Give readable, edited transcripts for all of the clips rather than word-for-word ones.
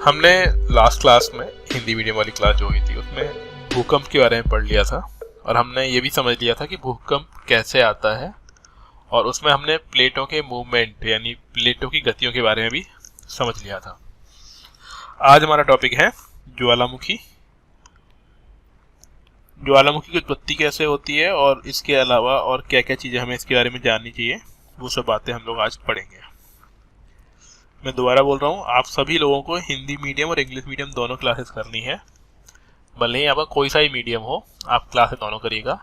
हमने last class में Hindi medium वाली क्लास जो हुई थी उसमें भूकंप के बारे में पढ़ लिया था और हमने ये भी समझ लिया था कि भूकंप कैसे आता है, और उसमें हमने प्लेटों के मूवमेंट यानी प्लेटों की गतियों के बारे में भी समझ लिया था। आज हमारा टॉपिक है ज्वालामुखी। ज्वालामुखी की उत्पत्ति कैसे होती है और इसके अलावा और क्या क्या चीज़ें हमें इसके बारे में जाननी चाहिए, वो सब बातें हम लोग आज पढ़ेंगे। मैं दोबारा बोल रहा हूँ, आप सभी लोगों को हिंदी मीडियम और इंग्लिश मीडियम दोनों क्लासेस करनी है। भले ही आपका कोई सा ही मीडियम हो, आप क्लासेस दोनों करिएगा।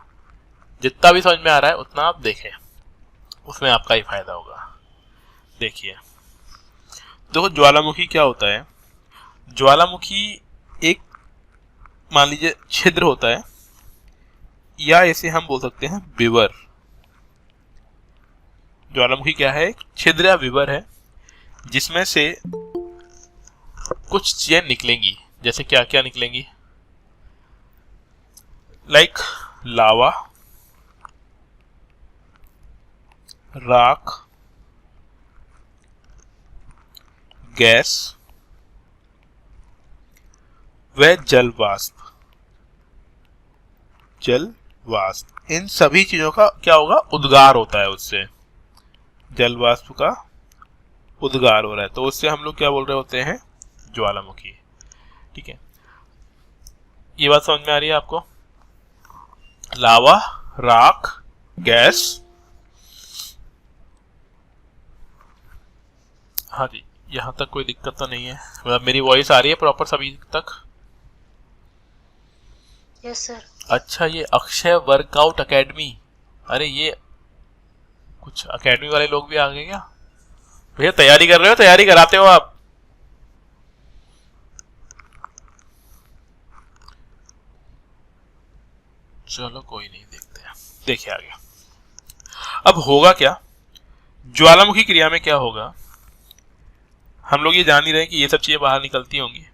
जितना भी समझ में आ रहा है उतना आप देखें, उसमें आपका ही फायदा होगा। देखिए, देखो ज्वालामुखी क्या होता है। ज्वालामुखी एक, मान लीजिए, छिद्र होता है, या इसे हम बोल सकते हैं विवर। ज्वालामुखी क्या है? एक छिद्र या विवर है जिसमें से कुछ चीजें निकलेंगी। जैसे क्या क्या निकलेंगी? लाइक लावा, राख, गैस व जल वाष्प। जल वाष्प, इन सभी चीजों का क्या होगा? उद्गार होता है। उससे जल वाष्प का उद्गार हो रहा है, तो उससे हम लोग क्या बोल रहे होते हैं? ज्वालामुखी। ठीक है, ये बात समझ में आ रही है आपको? लावा, राख, गैस। हाँ जी, यहाँ तक कोई दिक्कत तो नहीं है? मतलब मेरी वॉइस आ रही है प्रॉपर सभी तक? Yes sir. अच्छा, ये अक्षय वर्कआउट एकेडमी, अरे ये कुछ एकेडमी वाले लोग भी आ गए क्या? भैया तैयारी कर रहे हो? तैयारी कराते हो आप? चलो कोई नहीं, देखते हैं। देखिए आगे अब होगा क्या। ज्वालामुखी क्रिया में क्या होगा, हम लोग ये जान ही रहे हैं कि ये सब चीजें बाहर निकलती होंगी।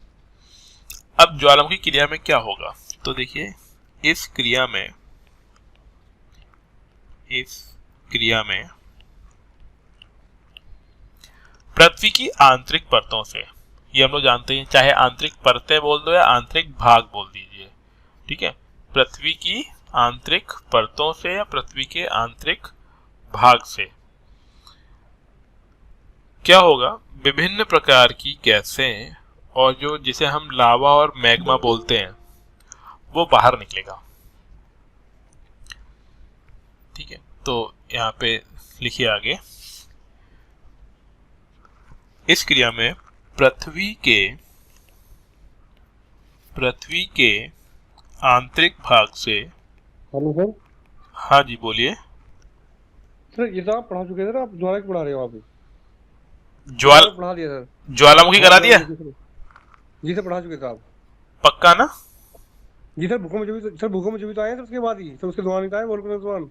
अब ज्वालामुखी क्रिया में क्या होगा, तो देखिए, इस क्रिया में पृथ्वी की आंतरिक परतों से, ये हम लोग जानते हैं, चाहे आंतरिक परतें बोल दो या आंतरिक भाग बोल दीजिए, ठीक है, पृथ्वी की आंतरिक परतों से या पृथ्वी के आंतरिक भाग से क्या होगा? विभिन्न प्रकार की गैसें और जो जिसे हम लावा और मैग्मा बोलते हैं वो बाहर निकलेगा। ठीक है, तो यहाँ पे लिखिए आगे। इस क्रिया में पृथ्वी के आंतरिक भाग से। Hello sir. हाँ जी, बोलिए। सर ये तो आप पढ़ा चुके थे ना, आप दोबारा क्यों पढ़ा रहे हो? आप पढ़ा दिया सर। ज्वालामुखी हाँ करा दोबारा दिया? लिखिए सर। जी सर, पढ़ा चुके थे आप। पक्का ना? जी सर, भूखों में जो भी सर, भूखों में जो भी तो आए हैं सर, उसके बाद ही सर, उसके दौरान ही तो आए वोल्केनो के दौरान।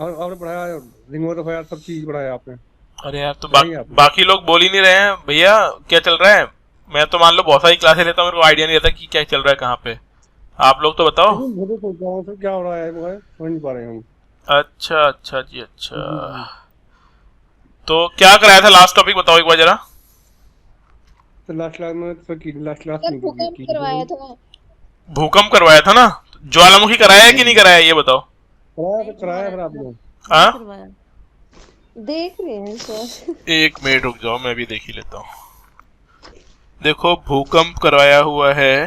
और आपने पढ़ाया है, रिंग ऑफ फायर सब चीज पढ़ाया आपने। अरे यार, तो बताइए आप। बाकी लोग बोल ही नहीं रहे हैं भैया, क्या चल रहा है? मैं तो मान लो बहुत सारी क्लासेस लेता हूँ, मेरे को आइडिया नहीं रहता कि क्या चल रहा है कहाँ पे। आप लोग तो बताओ। मैं तो सोच रहा हूँ सर, क्या हो रहा है मगर समझ नहीं पा रहे हम। अच्छा अच्छा जी, अच्छा। जी जी। तो क्या कराया था लास्ट टॉपिक, बताओ एक बार जरा। सर लास्ट क्लास में सर की लास्ट क्लास सर नहीं भूकंप की करवाया था। भूकंप करवाया था ना? ज्वालामुखी कराया है कि नहीं कराया, ये बताओ। कराया सर आपने। हाँ, करवाया। देख रहे हैं सर। एक मिनट रुक जाओ, मैं भी देख ही लेता हूँ। देखो, भूकंप करवाया हुआ है,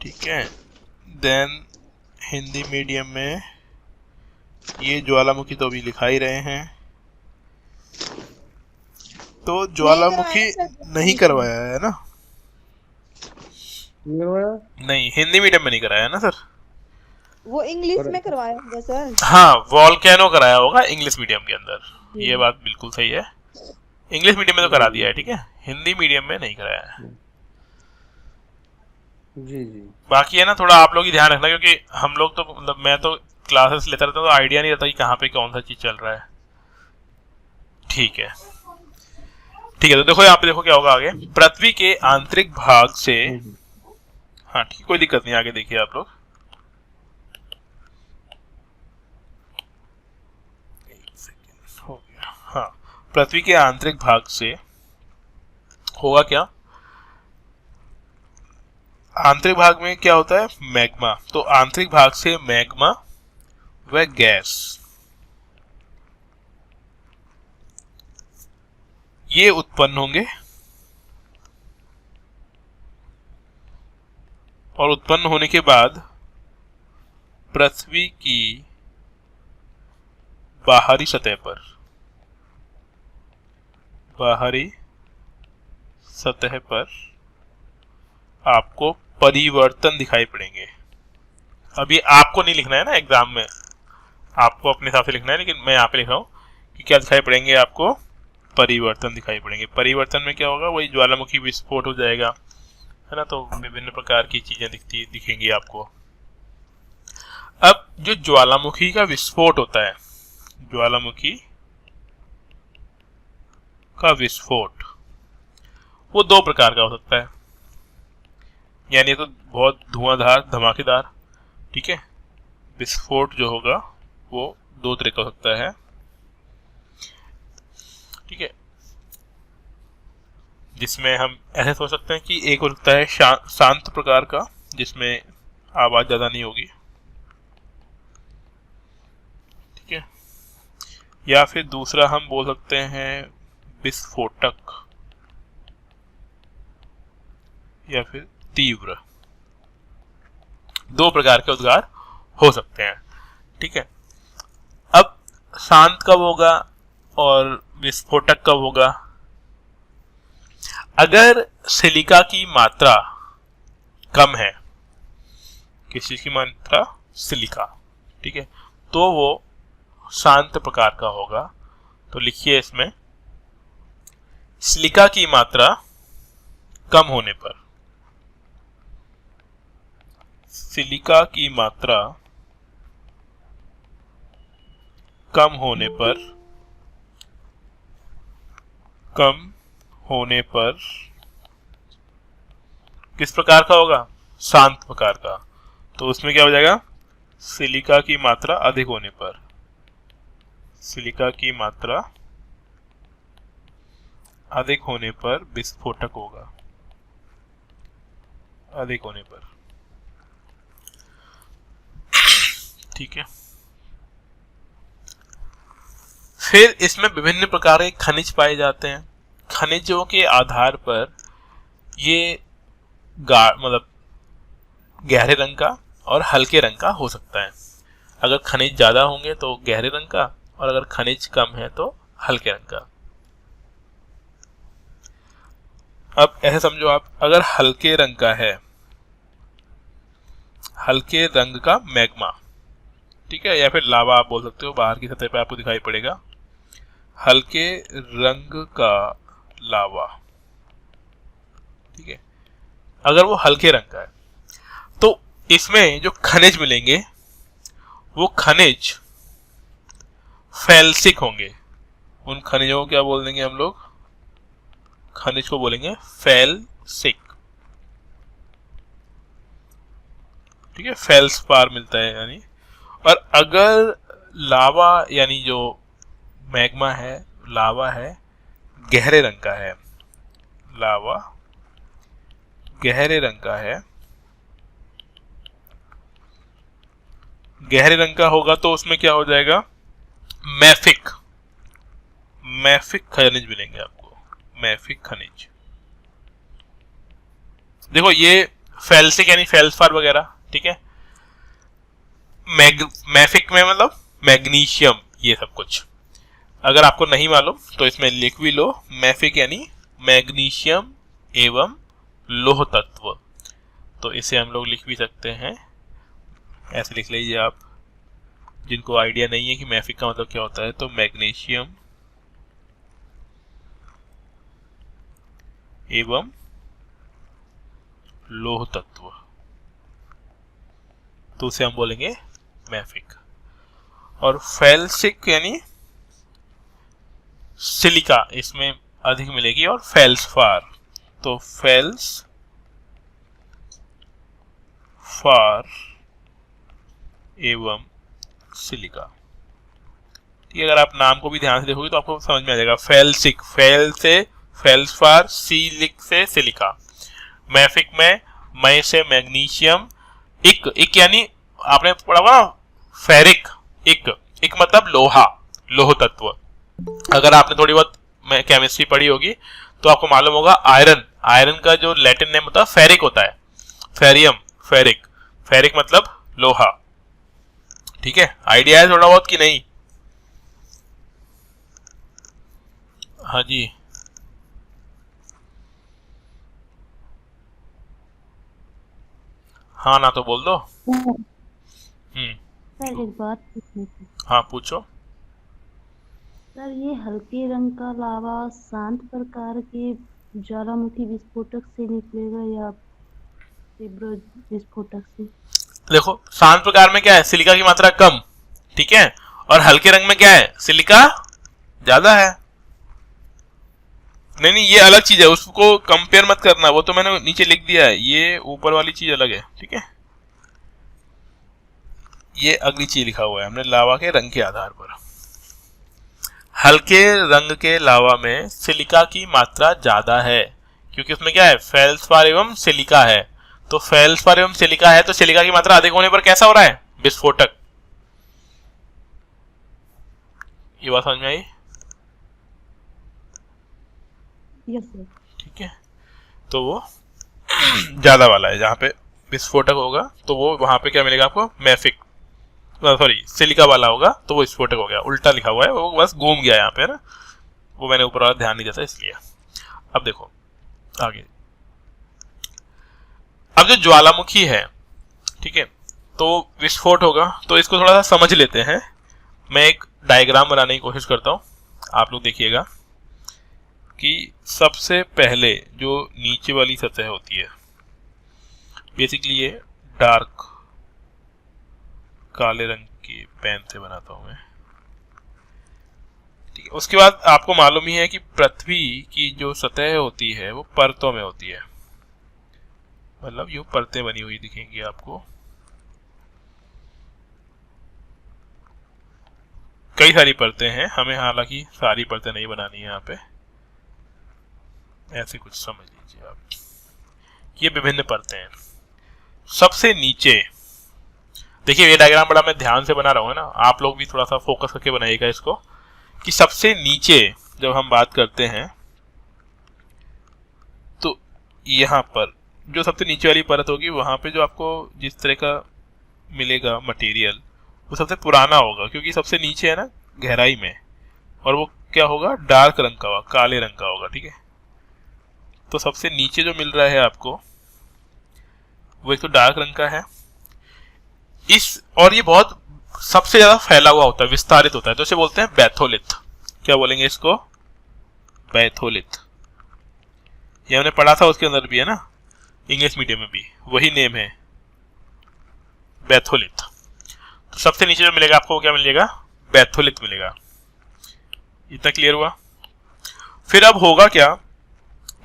ठीक है। देन हिंदी मीडियम में ये ज्वालामुखी तो अभी लिखा ही रहे हैं, तो ज्वालामुखी नहीं करवाया है ना? नहीं, हिंदी मीडियम में नहीं कराया है ना सर? वो इंग्लिश में करवाया होगा सर। हाँ, वॉल्केनो कराया होगा इंग्लिश मीडियम के अंदर, ये बात बिल्कुल सही है। इंग्लिश मीडियम में तो करा दिया है, ठीक है, हिंदी मीडियम में नहीं कराया है। जी जी। बाकी है ना, थोड़ा आप लोग ही ध्यान रखना, क्योंकि हम लोग तो, मतलब मैं तो क्लासेस लेता रहता हूँ, तो आइडिया नहीं रहता कि कहाँ पे कौन सा चीज चल रहा है। ठीक है, ठीक है, तो देखो यहाँ पे, देखो क्या होगा आगे। पृथ्वी के आंतरिक भाग से, हाँ ठीक, कोई दिक्कत नहीं, आगे देखिए आप लोग। एक सेकेंड हो गया। हाँ, पृथ्वी के आंतरिक भाग से होगा क्या, आंतरिक भाग में क्या होता है, मैग्मा, तो आंतरिक भाग से मैग्मा व गैस ये उत्पन्न होंगे, और उत्पन्न होने के बाद पृथ्वी की बाहरी सतह पर आपको परिवर्तन दिखाई पड़ेंगे। अब ये आपको नहीं लिखना है ना एग्जाम में, आपको अपने हिसाब से लिखना है, लेकिन मैं यहाँ पे लिख रहा हूँ कि क्या दिखाई पड़ेंगे, आपको परिवर्तन दिखाई पड़ेंगे। परिवर्तन में क्या होगा, वही ज्वालामुखी विस्फोट हो जाएगा, है ना, तो विभिन्न प्रकार की चीजें दिखेंगी आपको। अब जो ज्वालामुखी का विस्फोट होता है, ज्वालामुखी का विस्फोट वो दो प्रकार का हो सकता है, यानी तो बहुत धुआंधार धमाकेदार, ठीक है, विस्फोट जो होगा वो दो तरह का हो सकता है, ठीक है, जिसमें हम ऐसे सोच सकते हैं कि एक हो सकता है शांत प्रकार का, जिसमें आवाज ज्यादा नहीं होगी, ठीक है, या फिर दूसरा हम बोल सकते हैं विस्फोटक या फिर तीव्र। दो प्रकार के उद्गार हो सकते हैं, ठीक है। अब शांत कब होगा और विस्फोटक कब होगा, अगर सिलिका की मात्रा कम है, किस चीज की मात्रा, सिलिका, ठीक है, तो वो शांत प्रकार का होगा। तो लिखिए इसमें, सिलिका की मात्रा कम होने पर, सिलिका की मात्रा कम होने पर किस प्रकार का होगा, शांत प्रकार का। तो उसमें क्या हो जाएगा, सिलिका की मात्रा अधिक होने पर, सिलिका की मात्रा अधिक होने पर विस्फोटक होगा, अधिक होने पर, ठीक है। फिर इसमें विभिन्न प्रकार के खनिज पाए जाते हैं। खनिजों के आधार पर ये मतलब गहरे रंग का और हल्के रंग का हो सकता है। अगर खनिज ज्यादा होंगे तो गहरे रंग का, और अगर खनिज कम है तो हल्के रंग का। अब ऐसे समझो आप, अगर हल्के रंग का है, हल्के रंग का मैग्मा, ठीक है, या फिर लावा आप बोल सकते हो, बाहर की सतह पे आपको दिखाई पड़ेगा, हल्के रंग का लावा, ठीक है, अगर वो हल्के रंग का है तो इसमें जो खनिज मिलेंगे वो खनिज फेल्सिक होंगे। उन खनिजों को क्या बोल देंगे हम लोग, खनिज को बोलेंगे फेल्सिक, ठीक है, फेल्सपार मिलता है यानी। और अगर लावा यानी जो मैग्मा है, लावा है, गहरे रंग का है, लावा गहरे रंग का है, गहरे रंग का होगा तो उसमें क्या हो जाएगा, मैफिक, मैफिक खनिज मिलेंगे आपको, मैफिक खनिज। देखो ये फेल्सिक यानी फेल्सपार वगैरह, ठीक है, मैफिक में मतलब मैग्नीशियम, ये सब कुछ। अगर आपको नहीं मालूम तो इसमें लिख भी लो, मैफिक यानी मैग्नीशियम एवं लोह तत्व। तो इसे हम लोग लिख भी सकते हैं, ऐसे लिख लीजिए आप, जिनको आइडिया नहीं है कि मैफिक का मतलब क्या होता है, तो मैग्नीशियम एवं लोह तत्व, तो उसे हम बोलेंगे मैफिक। और फेल्सिक यानी सिलिका, इसमें अधिक मिलेगी, और फेल्सपार, तो फेल्सपार एवं सिलिका, ठीक है। अगर आप नाम को भी ध्यान से देखोगे तो आपको समझ में आ जाएगा, फेल्सिक, फेल से फेल्सफार, सीलिक से सिलिका, मैफिक में मय से मैग्नीशियम, इक यानी आपने पढ़ा होगा फेरिक, इक मतलब लोहा, लोह तत्व। अगर आपने थोड़ी बहुत केमिस्ट्री पढ़ी होगी तो आपको मालूम होगा आयरन, आयरन का जो लैटिन नेम होता है फेरिक होता है, फेरियम, फेरिक, फेरिक मतलब लोहा। ठीक है, आइडिया है थोड़ा बहुत कि नहीं? हाँ जी, हाँ ना तो बोल दो। सर एक बात पूछनी थी। हाँ पूछो। सर ये हल्के रंग का लावा शांत प्रकार के ज्वालामुखी विस्फोटक से निकलेगा या तीव्र विस्फोटक से? देखो शांत प्रकार में क्या है, सिलिका की मात्रा कम, ठीक है, और हल्के रंग में क्या है, सिलिका ज्यादा है। नहीं ये अलग चीज है, उसको कंपेयर मत करना, वो तो मैंने नीचे लिख दिया है, ये ऊपर वाली चीज अलग है। ठीक है, ये अगली चीज लिखा हुआ है हमने लावा के रंग के आधार पर। हल्के रंग के लावा में सिलिका की मात्रा ज्यादा है, क्योंकि उसमें क्या है, फेल्सपार एवं सिलिका है। तो फेल्सपार एवं सिलिका है तो सिलिका की मात्रा अधिक होने पर कैसा हो रहा है, विस्फोटक। ये बात समझ में आई? Yes sir. ठीक है, तो वो ज्यादा वाला है, जहां पे विस्फोटक होगा तो वो वहां पे क्या मिलेगा आपको, मैफिक, सॉरी सिलिका वाला होगा तो वो विस्फोटक हो गया। उल्टा लिखा हुआ है, वो बस घूम गया यहाँ पे ना, वो मैंने ऊपर वाला ध्यान नहीं देता इसलिए। अब देखो आगे, अब जो ज्वालामुखी है, ठीक है, तो विस्फोट होगा, तो इसको थोड़ा सा समझ लेते हैं। मैं एक डायग्राम बनाने की कोशिश करता हूं, आप लोग देखिएगा कि सबसे पहले जो नीचे वाली सतह होती है, बेसिकली ये डार्क काले रंग की पेन से बनाता हूं मैं, ठीक है। उसके बाद आपको मालूम ही है कि पृथ्वी की जो सतह होती है वो परतों में होती है, मतलब यूं परतें बनी हुई दिखेंगी आपको, कई सारी परतें हैं, हमें हालांकि सारी परतें नहीं बनानी है यहाँ पे, ऐसे कुछ समझ लीजिए आप, ये विभिन्न परतें हैं। सबसे नीचे देखिए, ये डायग्राम बड़ा मैं ध्यान से बना रहा हूँ ना, आप लोग भी थोड़ा सा फोकस करके बनाइएगा इसको, कि सबसे नीचे जब हम बात करते हैं तो यहाँ पर जो सबसे नीचे वाली परत होगी, वहां पे जो आपको जिस तरह का मिलेगा मटेरियल वो सबसे पुराना होगा, क्योंकि सबसे नीचे है ना गहराई में, और वो क्या होगा, डार्क रंग का होगा, काले रंग का होगा। ठीक है, तो सबसे नीचे जो मिल रहा है आपको वो एक तो डार्क रंग का है, और ये बहुत सबसे ज्यादा फैला हुआ होता है, विस्तारित होता है, तो इसे बोलते हैं बैथोलिथ। क्या बोलेंगे इसको, बैथोलिथ। ये हमने पढ़ा था, उसके अंदर भी है ना, इंग्लिश मीडियम में भी वही नेम है, बैथोलिथ। तो सबसे नीचे जो मिलेगा आपको क्या मिलेगा, बैथोलिथ मिलेगा। इतना क्लियर हुआ? फिर अब होगा क्या,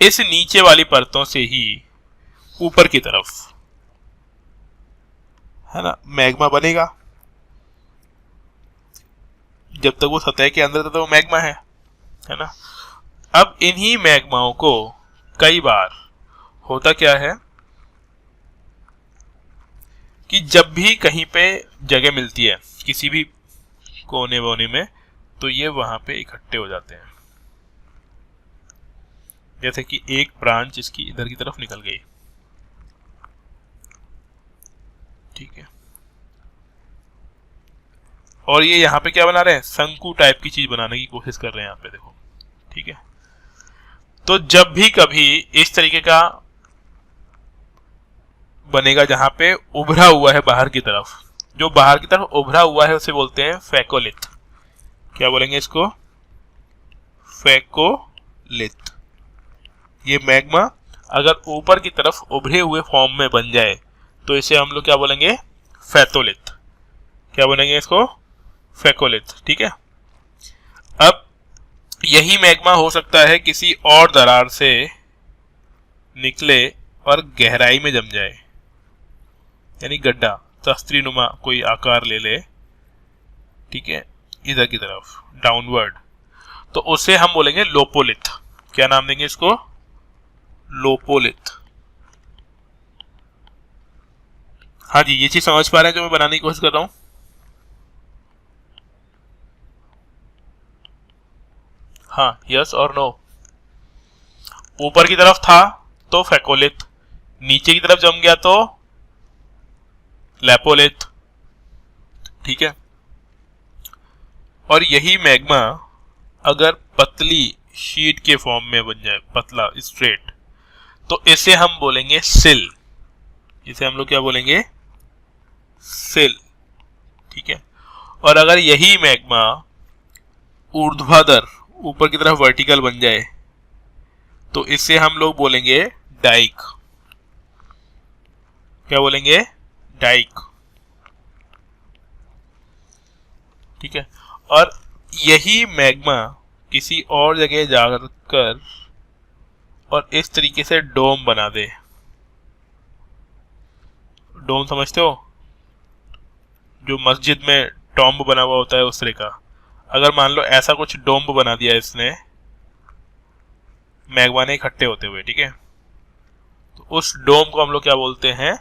इस नीचे वाली परतों से ही ऊपर की तरफ है ना मैग्मा बनेगा। जब तक वो सतह के अंदर था तो वो मैग्मा है ना। अब इन्हीं मैग्माओं को कई बार होता क्या है कि जब भी कहीं पे जगह मिलती है किसी भी कोने वोने में, तो ये वहां पे इकट्ठे हो जाते हैं। जैसे कि एक ब्रांच इसकी इधर की तरफ निकल गई, ठीक है, और ये यहाँ पे क्या बना रहे हैं, शंकु टाइप की चीज बनाने की कोशिश कर रहे हैं यहाँ पे, देखो। ठीक है, तो जब भी कभी इस तरीके का बनेगा जहां पे उभरा हुआ है बाहर की तरफ, जो बाहर की तरफ उभरा हुआ है उसे बोलते हैं फेकोलिथ। क्या बोलेंगे इसको, फेकोलिथ। ये मैग्मा अगर ऊपर की तरफ उभरे हुए फॉर्म में बन जाए तो इसे हम लोग क्या बोलेंगे, फेथोलिथ। क्या बोलेंगे इसको, फेकोलिथ। ठीक है, अब यही मैग्मा हो सकता है किसी और दरार से निकले और गहराई में जम जाए, यानी गड्ढा तस्त्रीनुमा कोई आकार ले ले, ठीक है, इधर की तरफ डाउनवर्ड, तो उसे हम बोलेंगे लोपोलिथ। क्या नाम देंगे इसको? लोपोलिथ। हाँ जी, ये चीज समझ पा रहे हैं जो मैं बनाने की कोशिश कर रहा हूं? हाँ, यस और नो? ऊपर की तरफ था तो फेकोलिथ, नीचे की तरफ जम गया तो लेपोलिथ। ठीक है, और यही मैग्मा अगर पतली शीट के फॉर्म में बन जाए, पतला स्ट्रेट, तो इसे हम बोलेंगे सिल। इसे हम लोग क्या बोलेंगे? सिल। ठीक है, और अगर यही मैग्मा ऊर्ध्वाधर, ऊपर की तरफ वर्टिकल बन जाए, तो इसे हम लोग बोलेंगे डाइक। क्या बोलेंगे? डाइक। ठीक है, और यही मैग्मा किसी और जगह जाकर और इस तरीके से डोम बना दे। डोम समझते हो? जो मस्जिद में टॉम्ब बना हुआ होता है उस तरह का। अगर मान लो ऐसा कुछ डोम बना दिया इसने, मैग्मा ने इकट्ठे होते हुए, ठीक है, तो उस डोम को हम लोग क्या बोलते हैं?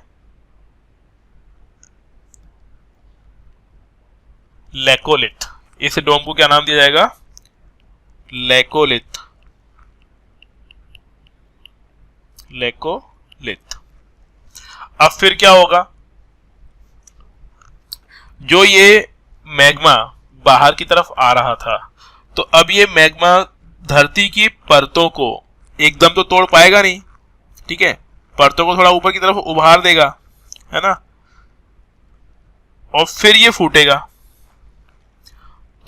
लेकोलिथ। इस डोम को क्या नाम दिया जाएगा? लेकोलिथ। लेकोलिथ। अब फिर क्या होगा? जो ये मैग्मा बाहर की तरफ आ रहा था, तो अब ये मैग्मा धरती की परतों को एकदम तो तोड़ पाएगा नहीं, ठीक है, परतों को थोड़ा ऊपर की तरफ उभार देगा, है ना, और फिर ये फूटेगा।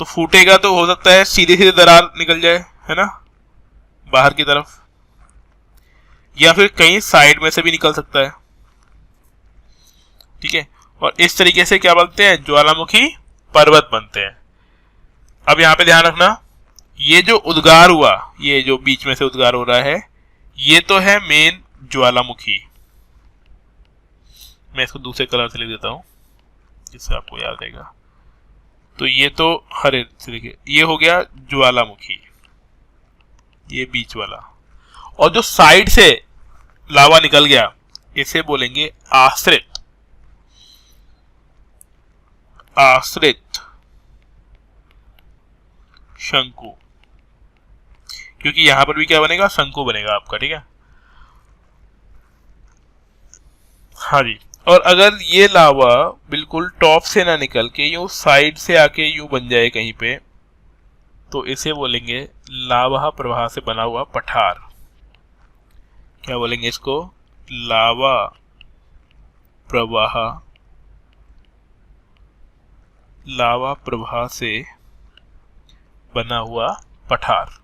तो फूटेगा तो हो सकता है सीधे सीधे दरार निकल जाए, है ना, बाहर की तरफ, या फिर कहीं साइड में से भी निकल सकता है। ठीक है, और इस तरीके से क्या बनते हैं? ज्वालामुखी पर्वत बनते हैं। अब यहां पे ध्यान रखना, ये जो उद्गार हुआ, ये जो बीच में से उद्गार हो रहा है, ये तो है मेन ज्वालामुखी। मैं इसको दूसरे कलर से लिख देता हूं जिससे आपको याद रहेगा। तो ये तो हरे से देखिए, ये हो गया ज्वालामुखी, ये बीच वाला, और जो साइड से लावा निकल गया इसे बोलेंगे आश्रित। आश्रित शंकु, क्योंकि यहां पर भी क्या बनेगा? शंकु बनेगा आपका। ठीक है, हाँ जी। और अगर ये लावा बिल्कुल टॉप से ना निकल के यूं साइड से आके यूं बन जाए कहीं पे, तो इसे बोलेंगे लावा प्रवाह से बना हुआ पठार। क्या बोलेंगे इसको? लावा प्रवाह, लावा प्रवाह से बना हुआ पठार।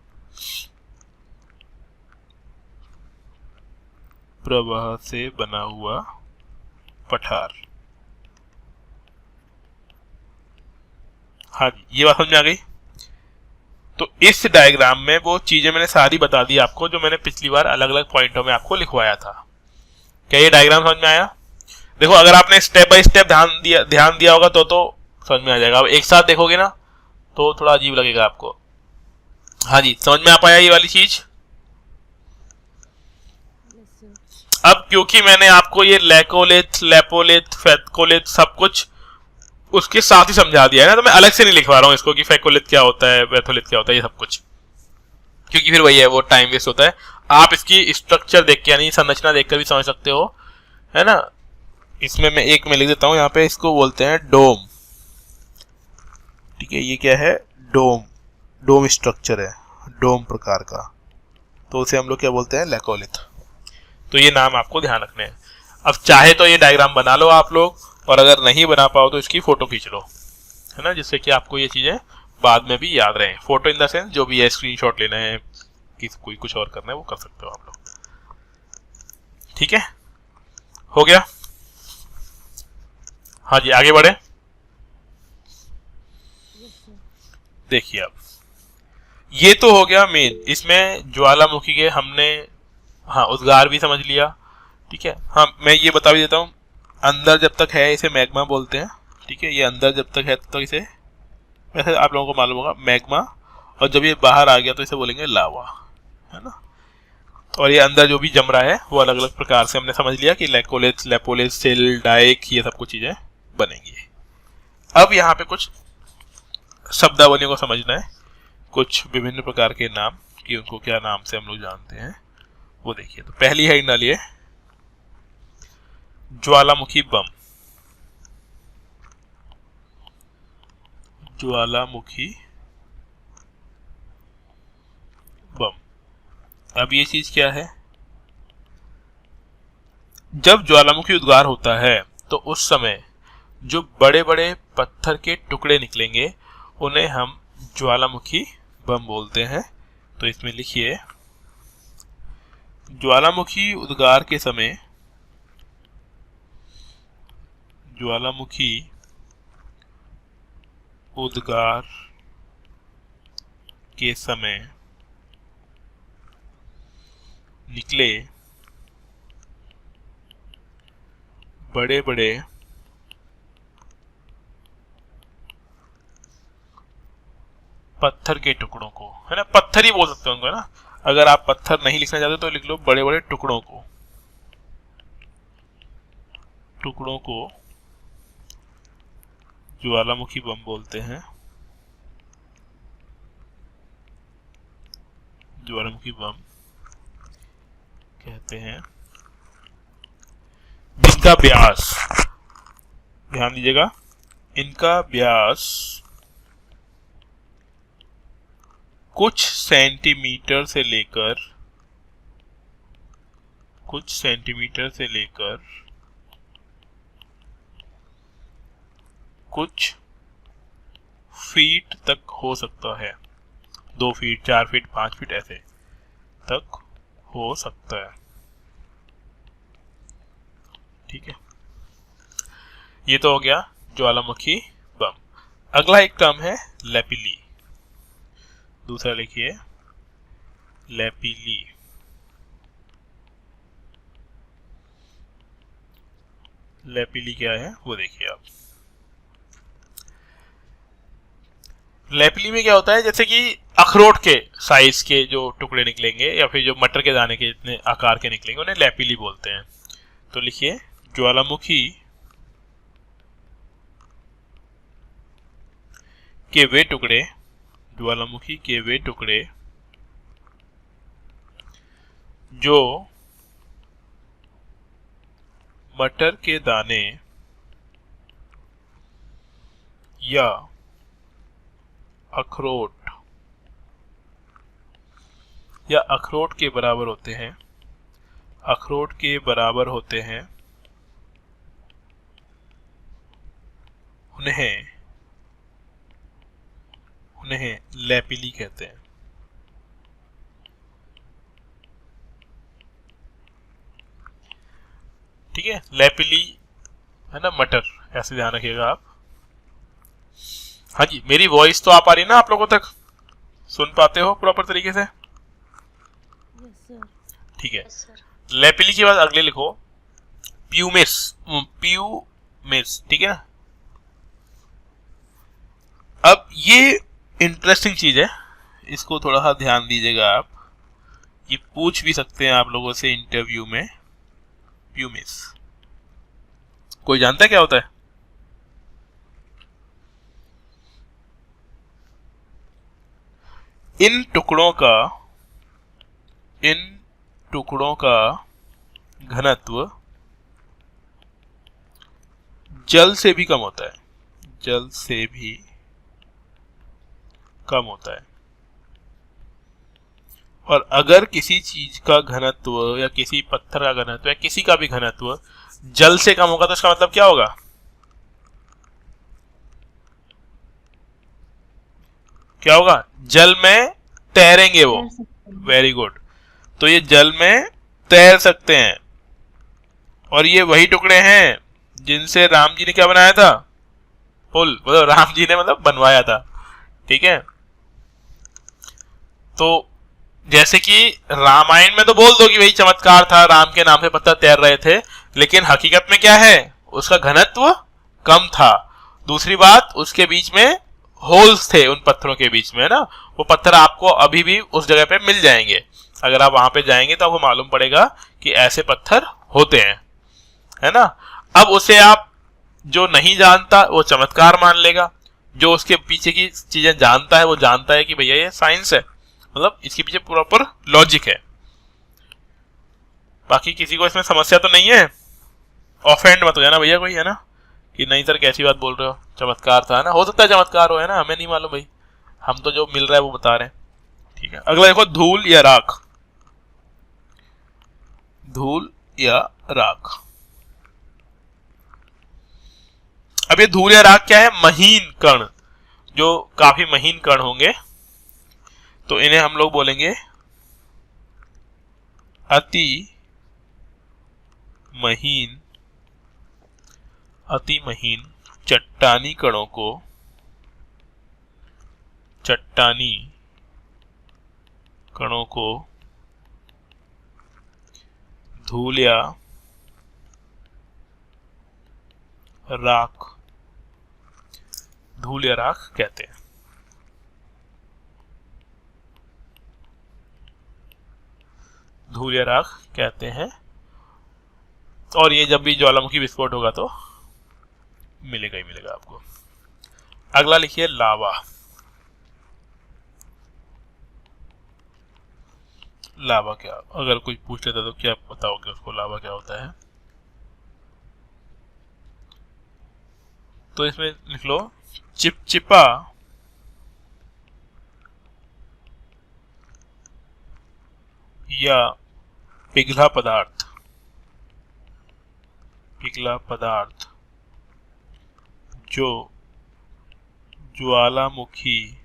प्रवाह से बना हुआ पठार। हाँ जी, ये बात समझ में आ गई। तो इस डायग्राम में वो चीजें मैंने सारी बता दी आपको जो मैंने पिछली बार अलग अलग पॉइंटों में आपको लिखवाया था। क्या ये डायग्राम समझ में आया? देखो, अगर आपने स्टेप बाय स्टेप ध्यान दिया होगा तो समझ में आ जाएगा। अब एक साथ देखोगे ना तो थोड़ा अजीब लगेगा आपको। हाँ जी, समझ में आ पाया ये वाली चीज? अब क्योंकि मैंने आपको ये लेकोलिथ, लेपोलिथ, फेकोलिथ सब कुछ उसके साथ ही समझा दिया है ना, तो मैं अलग से नहीं लिखवा रहा हूँ इसको कि फेकोलिथ क्या होता है, वेथोलिथ क्या होता है, ये सब कुछ, क्योंकि फिर वही है, वो टाइम वेस्ट होता है। आप इसकी स्ट्रक्चर देख के, यानी संरचना देखकर भी समझ सकते हो, है ना। इसमें मैं एक में लिख देता हूँ यहाँ पे, इसको बोलते हैं डोम। ठीक है, ये क्या है? डोम। डोम स्ट्रक्चर है, डोम प्रकार का, तो उसे हम लोग क्या बोलते हैं? लेकोलिथ। तो ये नाम आपको ध्यान रखने हैं। अब चाहे तो ये डायग्राम बना लो आप लोग, और अगर नहीं बना पाओ तो इसकी फोटो खींच लो, है ना, जिससे कि आपको ये चीजें बाद में भी याद रहें। फोटो इन द सेंस जो भी है, स्क्रीनशॉट लेना है, कोई कुछ और करना है वो कर सकते हो आप लोग। ठीक है, हो गया? हाँ जी, आगे बढ़े। देखिए, अब ये तो हो गया मेन। इसमें ज्वालामुखी के हमने हाँ उद्गार भी समझ लिया। ठीक है, हाँ मैं ये बता भी देता हूँ, अंदर जब तक है इसे मैग्मा बोलते हैं। ठीक है, ये अंदर जब तक है तब तक इसे, वैसे आप लोगों को मालूम होगा, मैग्मा, और जब ये बाहर आ गया तो इसे बोलेंगे लावा, है ना। और ये अंदर जो भी जम रहा है वो अलग अलग प्रकार से हमने समझ लिया कि लैकोलिथ, लेपोलिथ, सिल, डाइक, ये सब कुछ चीजें बनेंगी। अब यहाँ पे कुछ शब्दावलियों को समझना है, कुछ विभिन्न प्रकार के नाम कि उनको क्या नाम से हम लोग जानते हैं वो देखिए। तो पहली हेडिंग डालिए ज्वालामुखी बम। ज्वालामुखी बम। अब ये चीज क्या है? जब ज्वालामुखी उद्गार होता है तो उस समय जो बड़े बड़े पत्थर के टुकड़े निकलेंगे उन्हें हम ज्वालामुखी बम बोलते हैं। तो इसमें लिखिए ज्वालामुखी उद्गार के समय, ज्वालामुखी उद्गार के समय निकले बड़े बड़े पत्थर के टुकड़ों को, है ना, पत्थर ही बोल सकते होंगे ना। अगर आप पत्थर नहीं लिखना चाहते तो लिख लो बड़े बड़े टुकड़ों को, टुकड़ों को ज्वालामुखी बम बोलते हैं। ज्वालामुखी बम कहते हैं जिनका व्यास, ध्यान दीजिएगा, इनका व्यास कुछ सेंटीमीटर से लेकर कुछ फीट तक हो सकता है। 2 फीट, 4 फीट, 5 फीट ऐसे तक हो सकता है। ठीक है, ये तो हो गया ज्वालामुखी बम। अगला एक टर्म है लैपिली। दूसरा लिखिए लैपिली। लैपिली क्या है वो देखिए आप। लैपिली में क्या होता है, जैसे कि अखरोट के साइज के जो टुकड़े निकलेंगे या फिर जो मटर के दाने के इतने आकार के निकलेंगे उन्हें लैपिली बोलते हैं। तो लिखिए ज्वालामुखी के वे टुकड़े, ज्वालामुखी के वे टुकड़े जो मटर के दाने या अखरोट के बराबर होते हैं, अखरोट के बराबर होते हैं, उन्हें लैपिली कहते हैं। ठीक है, लैपिली है ना, मटर, ऐसे ध्यान रखिएगा आप। हाँ जी, मेरी वॉइस तो आ पा रही है ना आप लोगों तक? सुन पाते हो प्रॉपर तरीके से? ठीक है, लैपिली के बाद अगले लिखो प्यूमिस। प्यूमिस, ठीक है ना। अब ये इंटरेस्टिंग चीज है, इसको थोड़ा सा ध्यान दीजिएगा आप। ये पूछ भी सकते हैं आप लोगों से इंटरव्यू में। प्यूमिस कोई जानता है क्या होता है? इन टुकड़ों का घनत्व जल से भी कम होता है, जल से भी कम होता है। और अगर किसी चीज का घनत्व या किसी पत्थर का घनत्व या किसी का भी घनत्व जल से कम होगा तो इसका मतलब क्या होगा? क्या होगा? जल में तैरेंगे वो। Very good. तो ये जल में तैर सकते हैं। और ये वही टुकड़े हैं जिनसे राम जी ने क्या बनाया था? पुल। मतलब राम जी ने मतलब बनवाया था। ठीक है, तो जैसे कि रामायण में तो बोल दो कि वही चमत्कार था, राम के नाम से पत्थर तैर रहे थे, लेकिन हकीकत में क्या है? उसका घनत्व कम था। दूसरी बात, उसके बीच में होल्स थे, उन पत्थरों के बीच में, है ना। वो पत्थर आपको अभी भी उस जगह पे मिल जाएंगे। अगर आप वहां पे जाएंगे तो आपको मालूम पड़ेगा कि ऐसे पत्थर होते हैं, है ना। अब उसे आप जो नहीं जानता वो चमत्कार मान लेगा, जो उसके पीछे की चीजें जानता है वो जानता है कि भैया ये साइंस है, मतलब इसके पीछे प्रॉपर लॉजिक है। बाकी किसी को इसमें समस्या तो नहीं है, ऑफेंड मत हो जाना भैया कोई, है ना, कि नहीं सर कैसी बात बोल रहे हो, चमत्कार था, है ना, हो सकता है चमत्कार हो, है ना, हमें नहीं मालूम भाई, हम तो जो मिल रहा है वो बता रहे हैं। ठीक है, अगला देखो, धूल या राख। धूल या राख, अब ये धूल या राख क्या है? महीन कण, जो काफी महीन कण होंगे तो इन्हें हम लोग बोलेंगे अति महीन, अति महीन चट्टानी कणों को, चट्टानी कणों को धूल या राख, धूल या राख कहते हैं। धूल या राख कहते हैं, और ये जब भी ज्वालामुखी विस्फोट होगा तो मिलेगा ही मिलेगा आपको। अगला लिखिए लावा। लावा क्या, अगर कोई पूछ लेता तो क्या बताओगे उसको, लावा क्या होता है? तो इसमें लिख लो चिपचिपा या पिघला पदार्थ, पिघला पदार्थ जो ज्वालामुखी,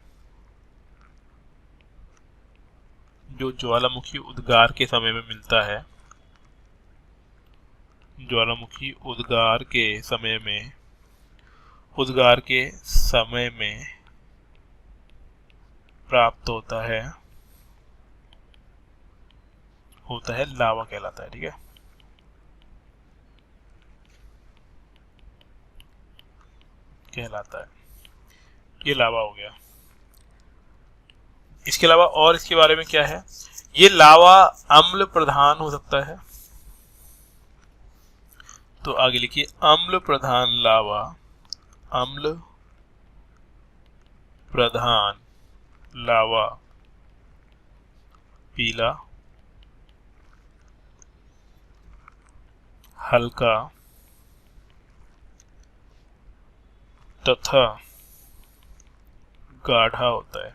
जो ज्वालामुखी उद्गार के समय में मिलता है, ज्वालामुखी उद्गार के समय में, उद्गार के समय में प्राप्त होता है लावा कहलाता है। ठीक है, कहलाता है, ये लावा हो गया। इसके अलावा और इसके बारे में क्या है? ये लावा अम्ल प्रधान हो सकता है, तो आगे लिखिए अम्ल प्रधान लावा, अम्ल प्रधान लावा पीला, हल्का तथा गाढ़ा होता है।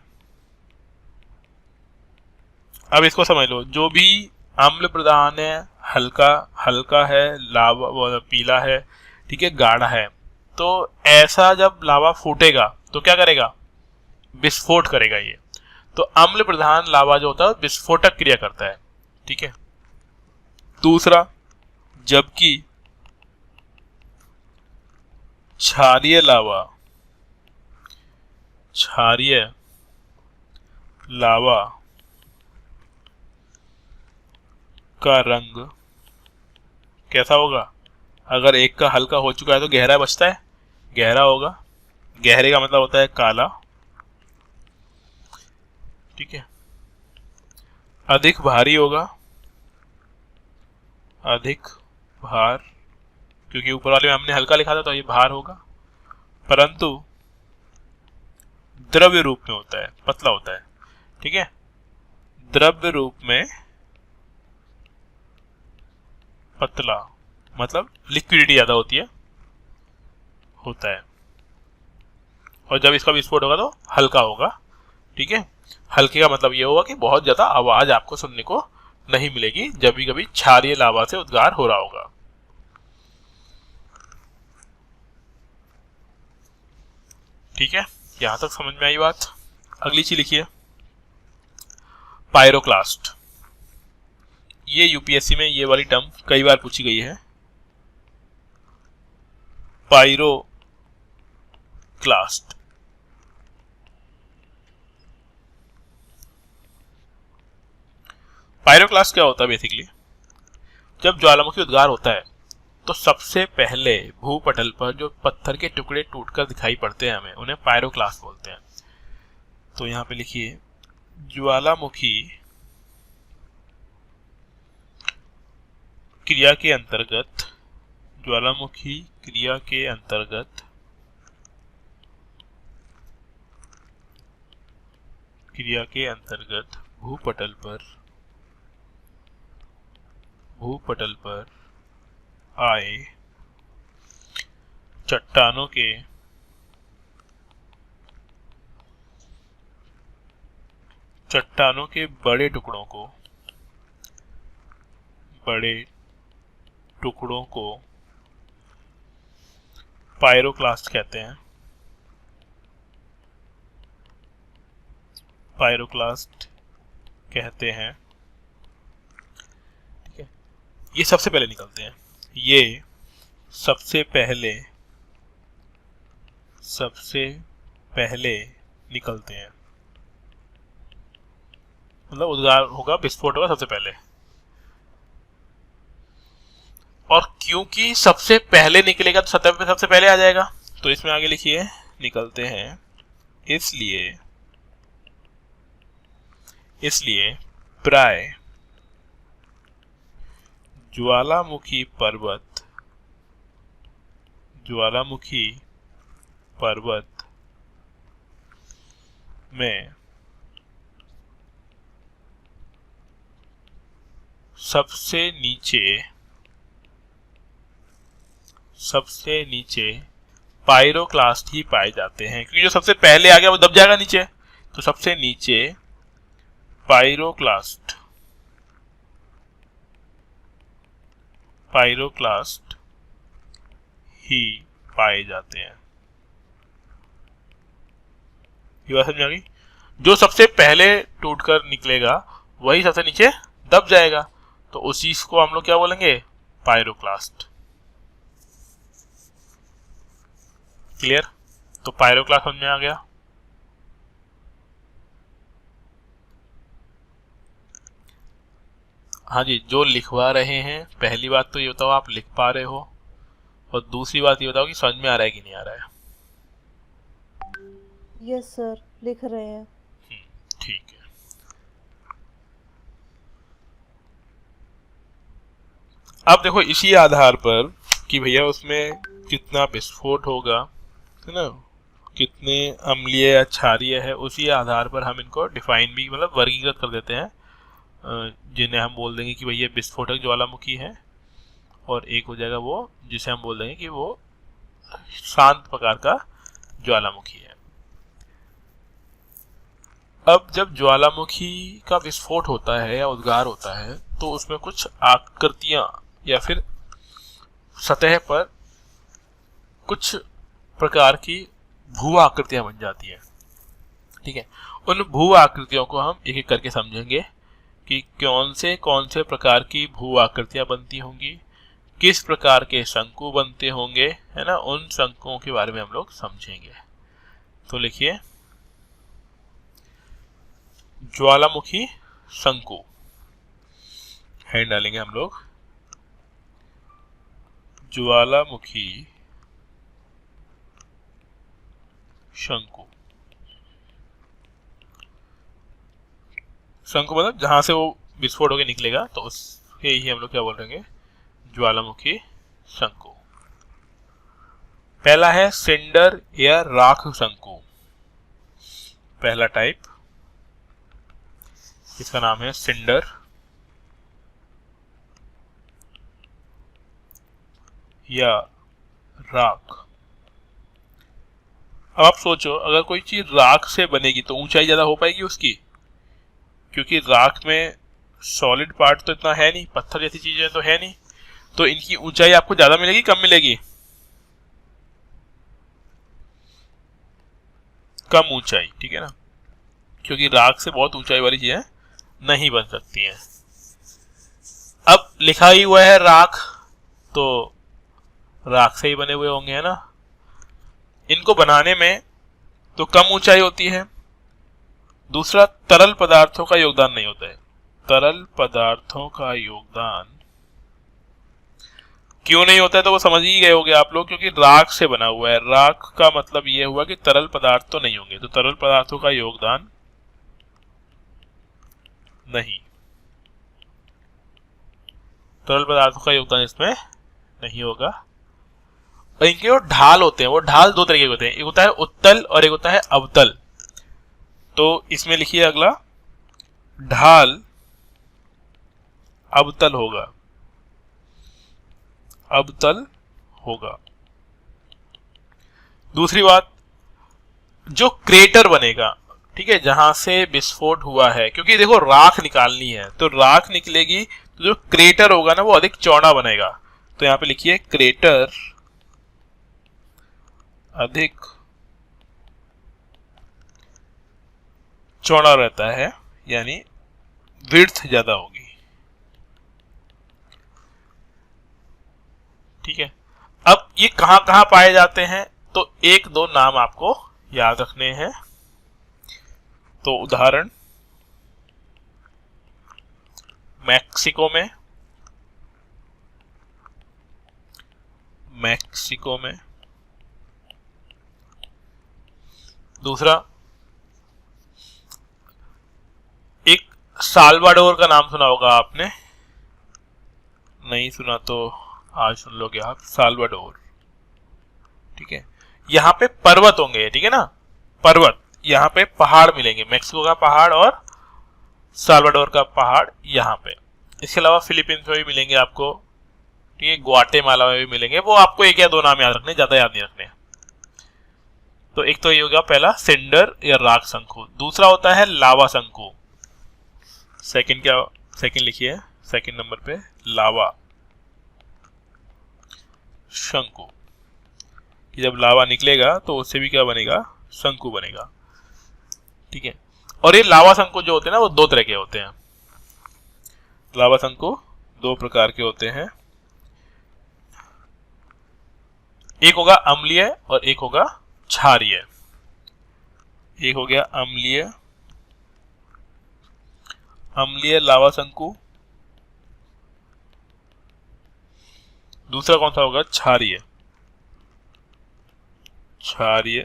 अब इसको समझ लो, जो भी अम्ल प्रधान है, हल्का है, लावा पीला है, ठीक है, गाढ़ा है, तो ऐसा जब लावा फूटेगा तो क्या करेगा? विस्फोट करेगा ये। तो अम्ल प्रधान लावा जो होता है विस्फोटक क्रिया करता है। ठीक है, दूसरा, जबकि क्षारीय लावा, क्षारीय लावा का रंग कैसा होगा? अगर एक का हल्का हो चुका है तो गहरा बचता है, गहरा होगा, गहरे का मतलब होता है काला। ठीक है, अधिक भारी होगा, अधिक भार, क्योंकि ऊपर वाले में हमने हल्का लिखा था तो ये भार होगा, परंतु द्रव्य रूप में होता है, पतला होता है। ठीक है, द्रव्य रूप में पतला मतलब लिक्विडिटी ज्यादा होती है, होता है, और जब इसका विस्फोट होगा तो हल्का होगा। ठीक है, हल्के का मतलब ये होगा कि बहुत ज्यादा आवाज आपको सुनने को नहीं मिलेगी जब भी कभी क्षारीय लावा से उद्गार हो रहा होगा। ठीक है, यहां तक समझ में आई बात। अगली चीज लिखिए पायरोक्लास्ट। ये यूपीएससी में ये वाली टर्म कई बार पूछी गई है, पायरोक्लास्ट। पायरोक्लास्ट क्या होता है? बेसिकली जब ज्वालामुखी उद्गार होता है तो सबसे पहले भूपटल पर जो पत्थर के टुकड़े टूटकर दिखाई पड़ते हैं हमें, उन्हें पायरोक्लास्ट बोलते हैं। तो यहां पे लिखिए ज्वालामुखी क्रिया के अंतर्गत, ज्वालामुखी क्रिया के अंतर्गत भूपटल पर आए चट्टानों के बड़े टुकड़ों को पायरोक्लास्ट कहते हैं। ठीक है, ये सबसे पहले निकलते हैं। निकलते हैं, मतलब उद्गार होगा, विस्फोट होगा सबसे पहले। और क्योंकि सबसे पहले निकलेगा तो सतह पे सबसे पहले आ जाएगा, तो इसमें आगे लिखिए निकलते हैं, इसलिए प्राय ज्वालामुखी पर्वत में सबसे नीचे पायरोक्लास्ट ही पाए जाते हैं, क्योंकि जो सबसे पहले आ गया वो दब जाएगा नीचे, तो सबसे नीचे पायरोक्लास्ट ही पाए जाते हैं। ये बात समझ आ गई? जो सबसे पहले टूटकर निकलेगा वही सबसे नीचे दब जाएगा, तो उसी को हम लोग क्या बोलेंगे? पायरोक्लास्ट। क्लियर? तो पायरोक्लास्ट समझ में आ गया। हाँ जी, जो लिखवा रहे हैं, पहली बात तो ये बताओ आप लिख पा रहे हो, और दूसरी बात ये बताओ कि समझ में आ रहा है कि नहीं आ रहा है। यस सर, लिख रहे हैं। ठीक है। अब देखो इसी आधार पर कि भैया उसमें कितना विस्फोट होगा, है ना, कितने अम्लीय या क्षारीय है, उसी आधार पर हम इनको डिफाइन भी, मतलब वर्गीकृत कर देते हैं, जिन्हें हम बोल देंगे कि भैया विस्फोटक ज्वालामुखी है, और एक हो जाएगा वो जिसे हम बोल देंगे कि वो शांत प्रकार का ज्वालामुखी है। अब जब ज्वालामुखी का विस्फोट होता है या उद्गार होता है, तो उसमें कुछ आकृतियां या फिर सतह पर कुछ प्रकार की भू आकृतियां बन जाती हैं। ठीक है, उन भू आकृतियों को हम एक एक करके समझेंगे कि कौन से प्रकार की भू आकृतियां बनती होंगी, किस प्रकार के शंकु बनते होंगे, है ना, उन शंकुओं के बारे में हम लोग समझेंगे। तो लिखिए ज्वालामुखी शंकु, हैंड डालेंगे हम लोग, ज्वालामुखी शंकु। शंकु मतलब जहां से वो विस्फोट होकर निकलेगा, तो उसके ही हम लोग क्या बोल रहे हैं? ज्वालामुखी शंकु। पहला है सिंडर या राख शंकु, पहला टाइप, इसका नाम है सिंडर या राख। अब आप सोचो, अगर कोई चीज राख से बनेगी तो ऊंचाई ज्यादा हो पाएगी उसकी, क्योंकि राख में सॉलिड पार्ट तो इतना है नहीं, पत्थर जैसी चीजें तो है नहीं, तो इनकी ऊंचाई आपको ज्यादा मिलेगी कम मिलेगी? कम ऊंचाई, ठीक है ना, क्योंकि राख से बहुत ऊंचाई वाली चीजें नहीं बन सकती हैं। अब लिखा ही हुआ है राख, तो राख से ही बने हुए होंगे, है ना। इनको बनाने में तो कम ऊंचाई होती है। दूसरा, तरल पदार्थों का योगदान नहीं होता है। तरल पदार्थों का योगदान क्यों नहीं होता है तो वो समझ ही गए होंगे आप लोग, क्योंकि राख से बना हुआ है। राख का मतलब ये हुआ कि तरल पदार्थ तो नहीं होंगे, तो तरल पदार्थों का योगदान नहीं। तरल पदार्थों का योगदान इसमें नहीं होगा। और इनके जो ढाल होते हैं वो ढाल दो तरीके के होते हैं, एक होता है उत्तल और एक होता है अवतल। तो इसमें लिखिए अगला, ढाल अवतल होगा, अवतल होगा। दूसरी बात, जो क्रेटर बनेगा, ठीक है, जहां से विस्फोट हुआ है, क्योंकि देखो राख निकालनी है, तो राख निकलेगी तो जो क्रेटर होगा ना वो अधिक चौड़ा बनेगा। तो यहां पे लिखिए क्रेटर अधिक चौड़ा रहता है, यानी विड्थ ज्यादा होगी। ठीक है, अब ये कहां कहां पाए जाते हैं, तो एक दो नाम आपको याद रखने हैं। तो उदाहरण, मैक्सिको में, मैक्सिको में। दूसरा, एक साल्वाडोर का नाम सुना होगा आपने, नहीं सुना तो आज सुन लोगे आप, साल्वाडोर। ठीक है, यहां पे पर्वत होंगे, ठीक है ना, पर्वत, यहां पे पहाड़ मिलेंगे, मैक्सिको का पहाड़ और साल्वाडोर का पहाड़ यहां पे। इसके अलावा फिलीपींस में भी मिलेंगे आपको, ठीक है, ग्वाटेमाला में भी मिलेंगे। वो आपको एक या दो नाम याद रखने, ज्यादा याद नहीं रखने। तो एक तो ये हो गया पहला, सिंडर या राख शंकु। दूसरा होता है लावा शंकु। सेकंड क्या, सेकंड लिखिए, सेकंड नंबर पे लावा शंकु, कि जब लावा निकलेगा तो उससे भी क्या बनेगा, शंकु बनेगा। ठीक है, और ये लावा शंकु जो होते हैं ना वो दो तरह के होते हैं। लावा शंकु दो प्रकार के होते हैं, एक होगा अम्लीय और एक होगा क्षारीय। एक हो गया अम्लीय, अम्लीय लावा शंकु। दूसरा कौन सा होगा, क्षारीय, क्षारीय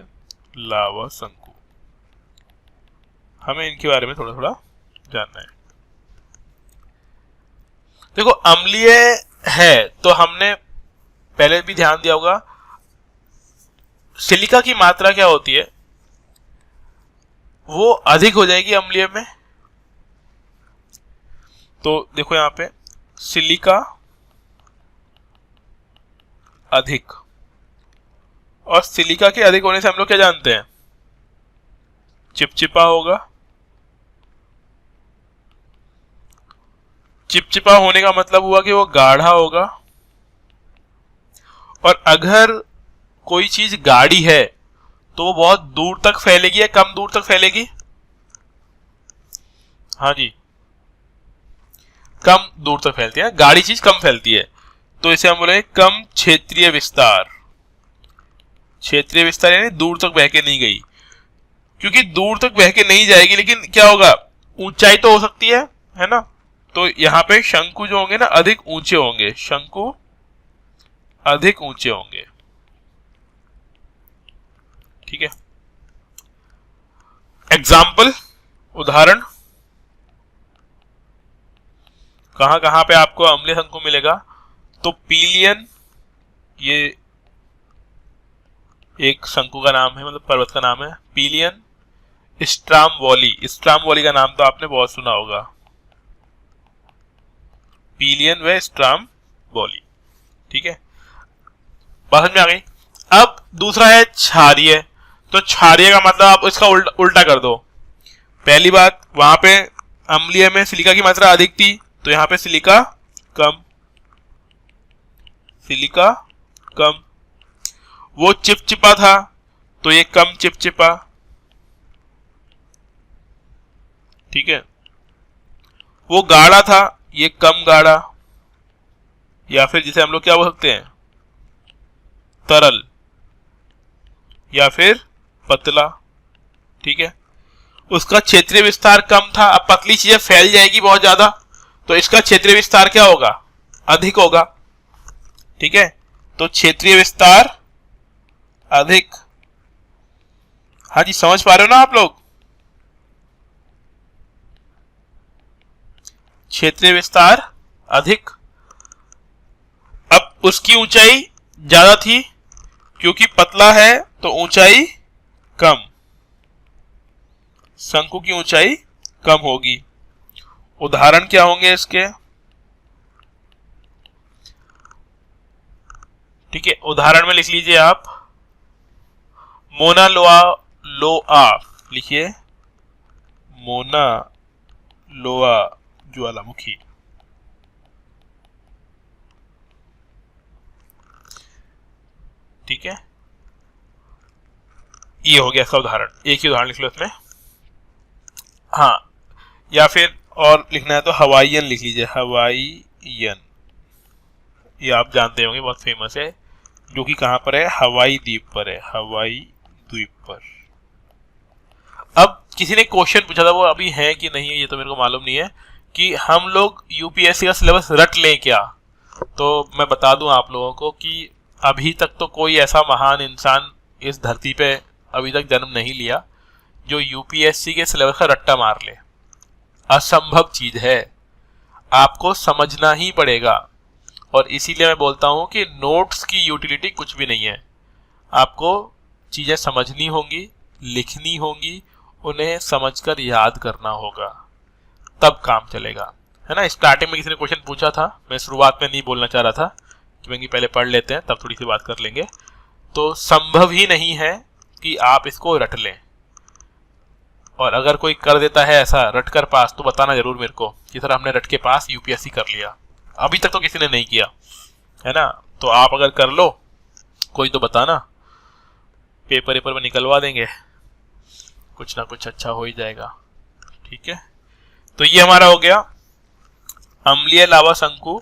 लावा शंकु। हमें इनके बारे में थोड़ा थोड़ा जानना है। देखो अम्लीय है तो हमने पहले भी ध्यान दिया होगा, सिलिका की मात्रा क्या होती है, वो अधिक हो जाएगी अम्लीय में। तो देखो यहां पे सिलिका अधिक, और सिलिका के अधिक होने से हम लोग क्या जानते हैं, चिपचिपा होगा। चिपचिपा होने का मतलब हुआ कि वो गाढ़ा होगा। और अगर कोई चीज गाढ़ी है तो वो बहुत दूर तक फैलेगी या कम दूर तक फैलेगी, हाँ जी, कम दूर तक फैलती है, गाढ़ी चीज कम फैलती है। तो इसे हम बोले कम क्षेत्रीय विस्तार। क्षेत्रीय विस्तार यानी दूर तक बह के नहीं गई, क्योंकि दूर तक बह के नहीं जाएगी, लेकिन क्या होगा, ऊंचाई तो हो सकती है ना। तो यहां पे शंकु जो होंगे ना अधिक ऊंचे होंगे, शंकु अधिक ऊंचे होंगे। ठीक है, एग्जाम्पल, उदाहरण, कहां कहां पे आपको अम्लीय शंकु मिलेगा, तो पीलियन, ये एक शंकु का नाम है, मतलब पर्वत का नाम है पीलियन। स्ट्रामवॉली, स्ट्रामवॉली का नाम तो आपने बहुत सुना होगा, पीलियन व स्ट्रामवॉली। ठीक है, बात समझ में आ गई। अब दूसरा है क्षारीय। तो क्षारीय का मतलब आप इसका उल्टा कर दो। पहली बात, वहां पे अम्लीय में सिलिका की मात्रा अधिक थी, तो यहां पे सिलिका कम, सिलिका कम। वो चिपचिपा था तो ये कम चिपचिपा। ठीक है, वो गाढ़ा था, ये कम गाढ़ा, या फिर जिसे हम लोग क्या बोल सकते हैं, तरल या फिर पतला। ठीक है, उसका क्षेत्रीय विस्तार कम था। अब पतली चीजें फैल जाएगी बहुत ज्यादा, तो इसका क्षेत्रीय विस्तार क्या होगा, अधिक होगा। ठीक है, तो क्षेत्रीय विस्तार अधिक। हाँ जी, समझ पा रहे हो ना आप लोग, क्षेत्रीय विस्तार अधिक। उसकी ऊंचाई ज्यादा थी, क्योंकि पतला है तो ऊंचाई कम, शंकु की ऊंचाई कम होगी। उदाहरण क्या होंगे इसके? ठीक है, उदाहरण में लिख लीजिए आप, मोना लोआ लोआ, लिखिए मोना लोआ ज्वालामुखी। ठीक है, ये हो गया इसका उदाहरण, एक ही उदाहरण लिख लो इसमें। हाँ, या फिर और लिखना है तो हवाईयन लिख लीजिए, हवाईयन, ये आप जानते होंगे, बहुत फेमस है, जो कि कहां पर है? हवाई द्वीप पर है, हवाई द्वीप पर। अब किसी ने क्वेश्चन पूछा था, वो अभी है कि नहीं है ये तो मेरे को मालूम नहीं है, कि हम लोग यूपीएससी का सिलेबस रट लें क्या? तो मैं बता दूं आप लोगों को कि अभी तक तो कोई ऐसा महान इंसान इस धरती पे अभी तक जन्म नहीं लिया जो यूपीएससी के सिलेबस का रट्टा मार ले। असंभव चीज है, आपको समझना ही पड़ेगा। और इसीलिए मैं बोलता हूं कि नोट्स की यूटिलिटी कुछ भी नहीं है। आपको चीजें समझनी होंगी, लिखनी होंगी, उन्हें समझकर याद करना होगा, तब काम चलेगा, है ना। स्टार्टिंग में किसी ने क्वेश्चन पूछा था, मैं शुरुआत में नहीं बोलना चाह रहा था कि पहले पढ़ लेते हैं तब थोड़ी सी बात कर लेंगे। तो संभव ही नहीं है कि आप इसको रट लें, और अगर कोई कर देता है ऐसा रट कर पास, तो बताना जरूर मेरे को कि सर हमने रट के पास यूपीएससी कर लिया। अभी तक तो किसी ने नहीं किया, है ना। तो आप अगर कर लो, कोई तो बताना, पेपर में निकलवा देंगे, कुछ ना कुछ अच्छा हो ही जाएगा। ठीक है, तो ये हमारा हो गया अम्लीय लावा शंकु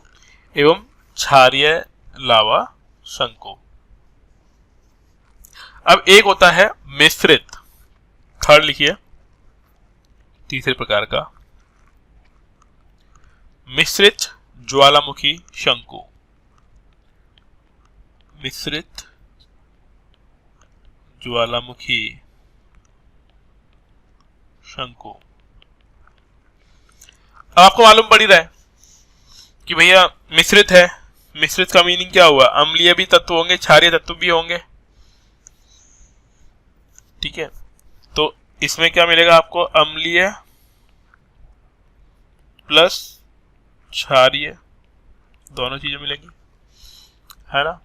एवं क्षारीय लावा शंकु। अब एक होता है मिश्रित, थर्ड लिखिए, तीसरे प्रकार का मिश्रित ज्वालामुखी शंकु। मिश्रित ज्वालामुखी शंकु। अब आपको मालूम पड़ ही रहा है कि भैया मिश्रित है, मिश्रित का मीनिंग क्या हुआ? अम्लीय भी तत्व होंगे, क्षारीय तत्व भी होंगे। ठीक है, तो इसमें क्या मिलेगा आपको? अम्लीय प्लस क्षारीय, दोनों चीजें मिलेंगी, है ना।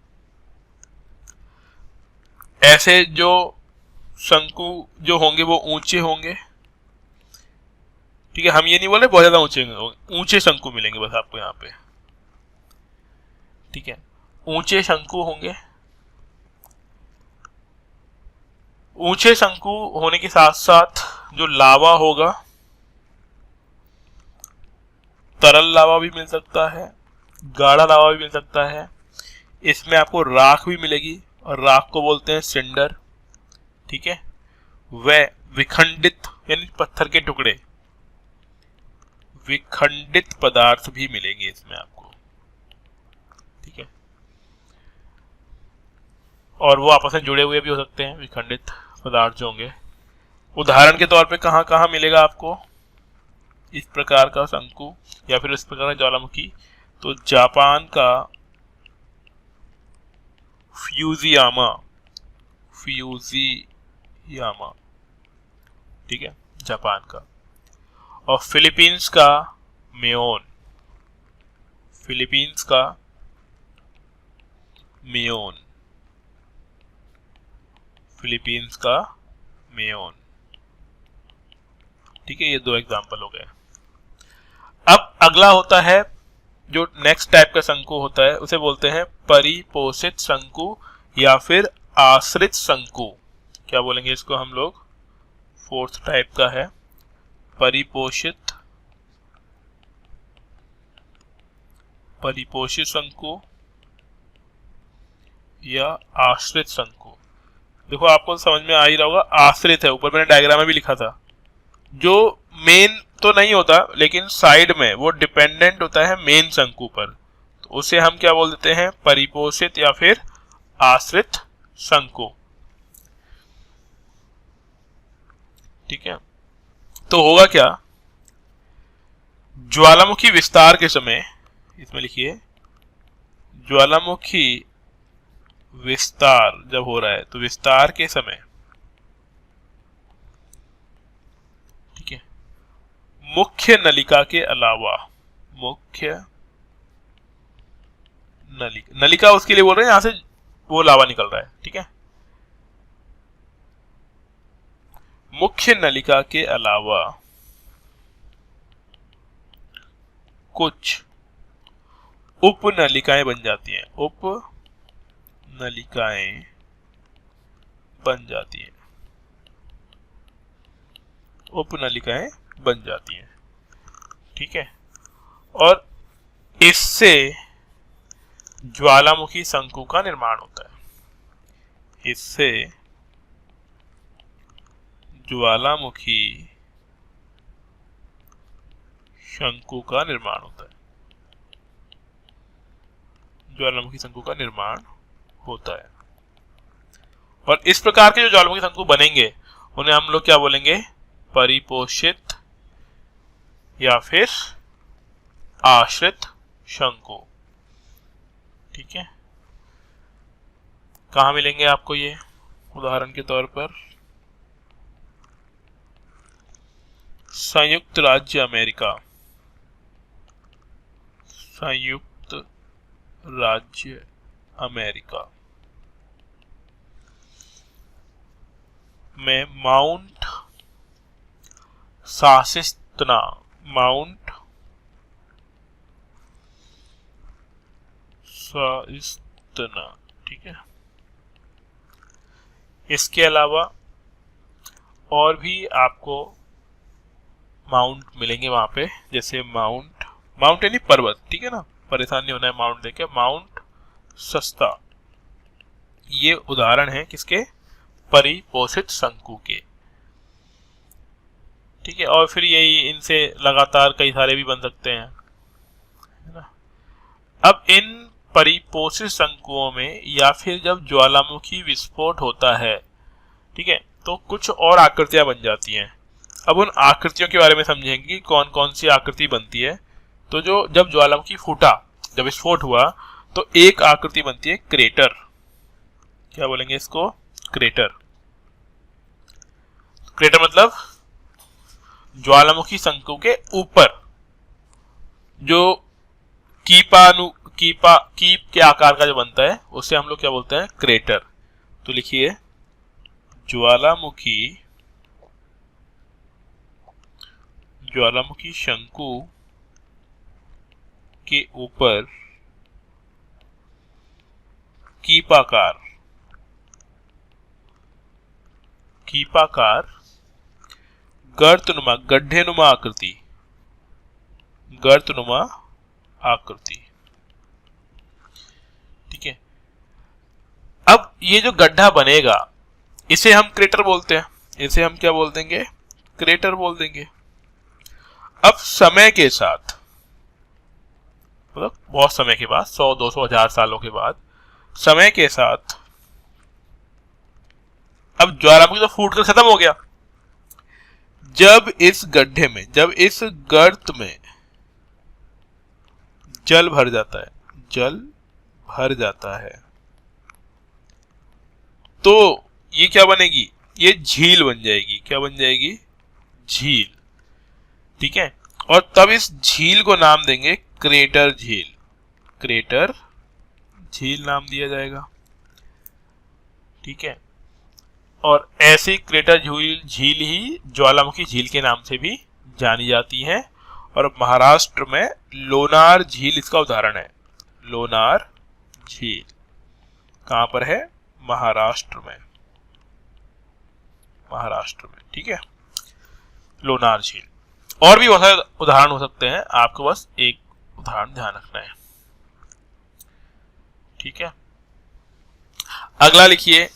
ऐसे जो शंकु जो होंगे वो ऊंचे होंगे। ठीक है, हम ये नहीं बोल रहे बहुत ज्यादा ऊंचे होंगे, ऊंचे शंकु मिलेंगे बस आपको यहाँ पे। ठीक है, ऊंचे शंकु होंगे। ऊंचे शंकु होने के साथ साथ जो लावा होगा, तरल लावा भी मिल सकता है, गाढ़ा लावा भी मिल सकता है। इसमें आपको राख भी मिलेगी, और राख को बोलते हैं सिंडर। ठीक है, वह विखंडित यानी पत्थर के टुकड़े, विखंडित पदार्थ भी मिलेंगे इसमें आपको। ठीक है, और वो आपस में जुड़े हुए भी हो सकते हैं विखंडित पदार्थ जो होंगे। उदाहरण के तौर पे कहां कहां मिलेगा आपको इस प्रकार का शंकु या फिर इस प्रकार का ज्वालामुखी? तो जापान का फ्यूजियामा, फ्यूजियामा, ठीक है, जापान का। और फिलीपींस का मेयोन, फिलीपींस का मेयोन, फिलीपींस का मेयोन। ठीक है, ये दो एग्जांपल हो गए। अब अगला होता है जो नेक्स्ट टाइप का शंकु होता है, उसे बोलते हैं परिपोषित शंकु या फिर आश्रित शंकु। क्या बोलेंगे इसको हम लोग? फोर्थ टाइप का है परिपोषित, परिपोषित शंकु या आश्रित शंकु। देखो आपको समझ में आ ही रहा होगा, आश्रित है, ऊपर मैंने डायग्राम में भी लिखा था, जो मेन तो नहीं होता लेकिन साइड में वो डिपेंडेंट होता है मेन शंकु पर, तो उसे हम क्या बोल देते हैं? परिपोषित या फिर आश्रित शंकु। ठीक है, तो होगा क्या? ज्वालामुखी विस्तार के समय, इसमें लिखिए ज्वालामुखी विस्तार जब हो रहा है तो विस्तार के समय, ठीक है, मुख्य नलिका के अलावा, मुख्य नलिका, नलिका उसके लिए बोल रहे हैं, यहां से वो लावा निकल रहा है, ठीक है, मुख्य नलिका के अलावा कुछ उप नलिकाएं बन जाती हैं, उप नलिकाएं बन जाती हैं, उप नलिकाएं बन जाती हैं, ठीक है, और इससे ज्वालामुखी शंकु का निर्माण होता है, इससे ज्वालामुखी शंकु का निर्माण होता है, ज्वालामुखी शंकु का निर्माण होता है। और इस प्रकार के जो ज्वालामुखी शंकु बनेंगे उन्हें हम लोग क्या बोलेंगे, परिपोषित या फिर आश्रित शंकु, ठीक है। कहां मिलेंगे आपको ये, उदाहरण के तौर पर संयुक्त राज्य अमेरिका, संयुक्त राज्य अमेरिका में माउंट सासिस्तना, माउंट सासिस्तना, ठीक है। इसके अलावा और भी आपको माउंट मिलेंगे वहां पे, जैसे माउंट, माउंट यानी पर्वत, ठीक है ना, परेशानी होना है माउंट देखे, माउंट सस्ता, ये उदाहरण है किसके, परिपोषित शंकु के, ठीक है। और फिर यही इनसे लगातार कई सारे भी बन सकते हैं, है ना। अब इन परिपोषित शंकुओं में या फिर जब ज्वालामुखी विस्फोट होता है, ठीक है, तो कुछ और आकृतियां बन जाती हैं। अब उन आकृतियों के बारे में समझेंगे कि कौन कौन सी आकृति बनती है। तो जो जब ज्वालामुखी फूटा, जब विस्फोट हुआ, तो एक आकृति बनती है क्रेटर, क्या बोलेंगे इसको, क्रेटर। क्रेटर मतलब ज्वालामुखी शंकु के ऊपर जो कीप के आकार का जो बनता है उसे हम लोग क्या बोलते हैं, क्रेटर। तो लिखिए ज्वालामुखी शंकु के ऊपर कीपाकार गर्तनुमा, गड्ढेनुमा आकृति, गर्तनुमा आकृति, ठीक है। अब ये जो गड्ढा बनेगा इसे हम क्रेटर बोलते हैं, इसे हम क्या बोल देंगे, क्रेटर बोल देंगे। अब समय के साथ, मतलब बहुत समय के बाद, 100, 200, 1000 सालों के बाद, समय के साथ अब ज्वालामुखी तो फूट कर खत्म हो गया। जब इस गड्ढे में, जब इस गर्त में जल भर जाता है, जल भर जाता है, तो ये क्या बनेगी, ये झील बन जाएगी, क्या बन जाएगी, झील, ठीक है। और तब इस झील को नाम देंगे क्रेटर झील, क्रेटर झील नाम दिया जाएगा, ठीक है। और ऐसी क्रेटर झील ही ज्वालामुखी झील के नाम से भी जानी जाती है। और महाराष्ट्र में लोनार झील इसका उदाहरण है, लोनार झील कहां पर है, महाराष्ट्र में, महाराष्ट्र में, ठीक है, लोनार झील। और भी बहुत सारे उदाहरण हो सकते हैं, आपको बस एक उदाहरण ध्यान रखना है, ठीक है। अगला लिखिए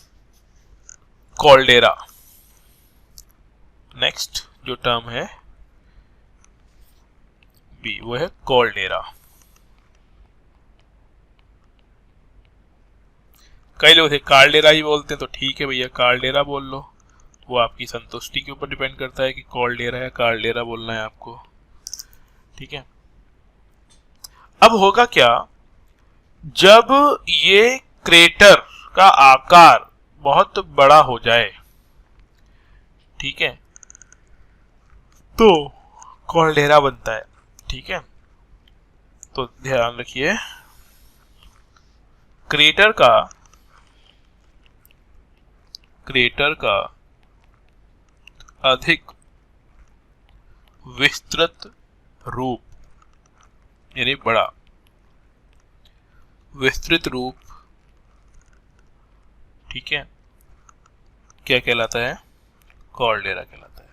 कॉल्डेरा, नेक्स्ट जो टर्म है बी, वो है कॉल्डेरा। कई लोग थे कार्डेरा ही बोलते हैं, तो ठीक है भैया कार्डेरा बोल लो, वो आपकी संतुष्टि के ऊपर डिपेंड करता है कि कॉल्डेरा या कार्डेरा बोलना है आपको, ठीक है। अब होगा क्या, जब ये क्रेटर का आकार बहुत बड़ा हो जाए, ठीक है, तो कॉल्डेरा बनता है। ठीक है, तो ध्यान रखिए, क्रेटर का अधिक विस्तृत रूप, यानी बड़ा विस्तृत रूप, ठीक है, क्या कहलाता है? कॉल्डेरा कहलाता है।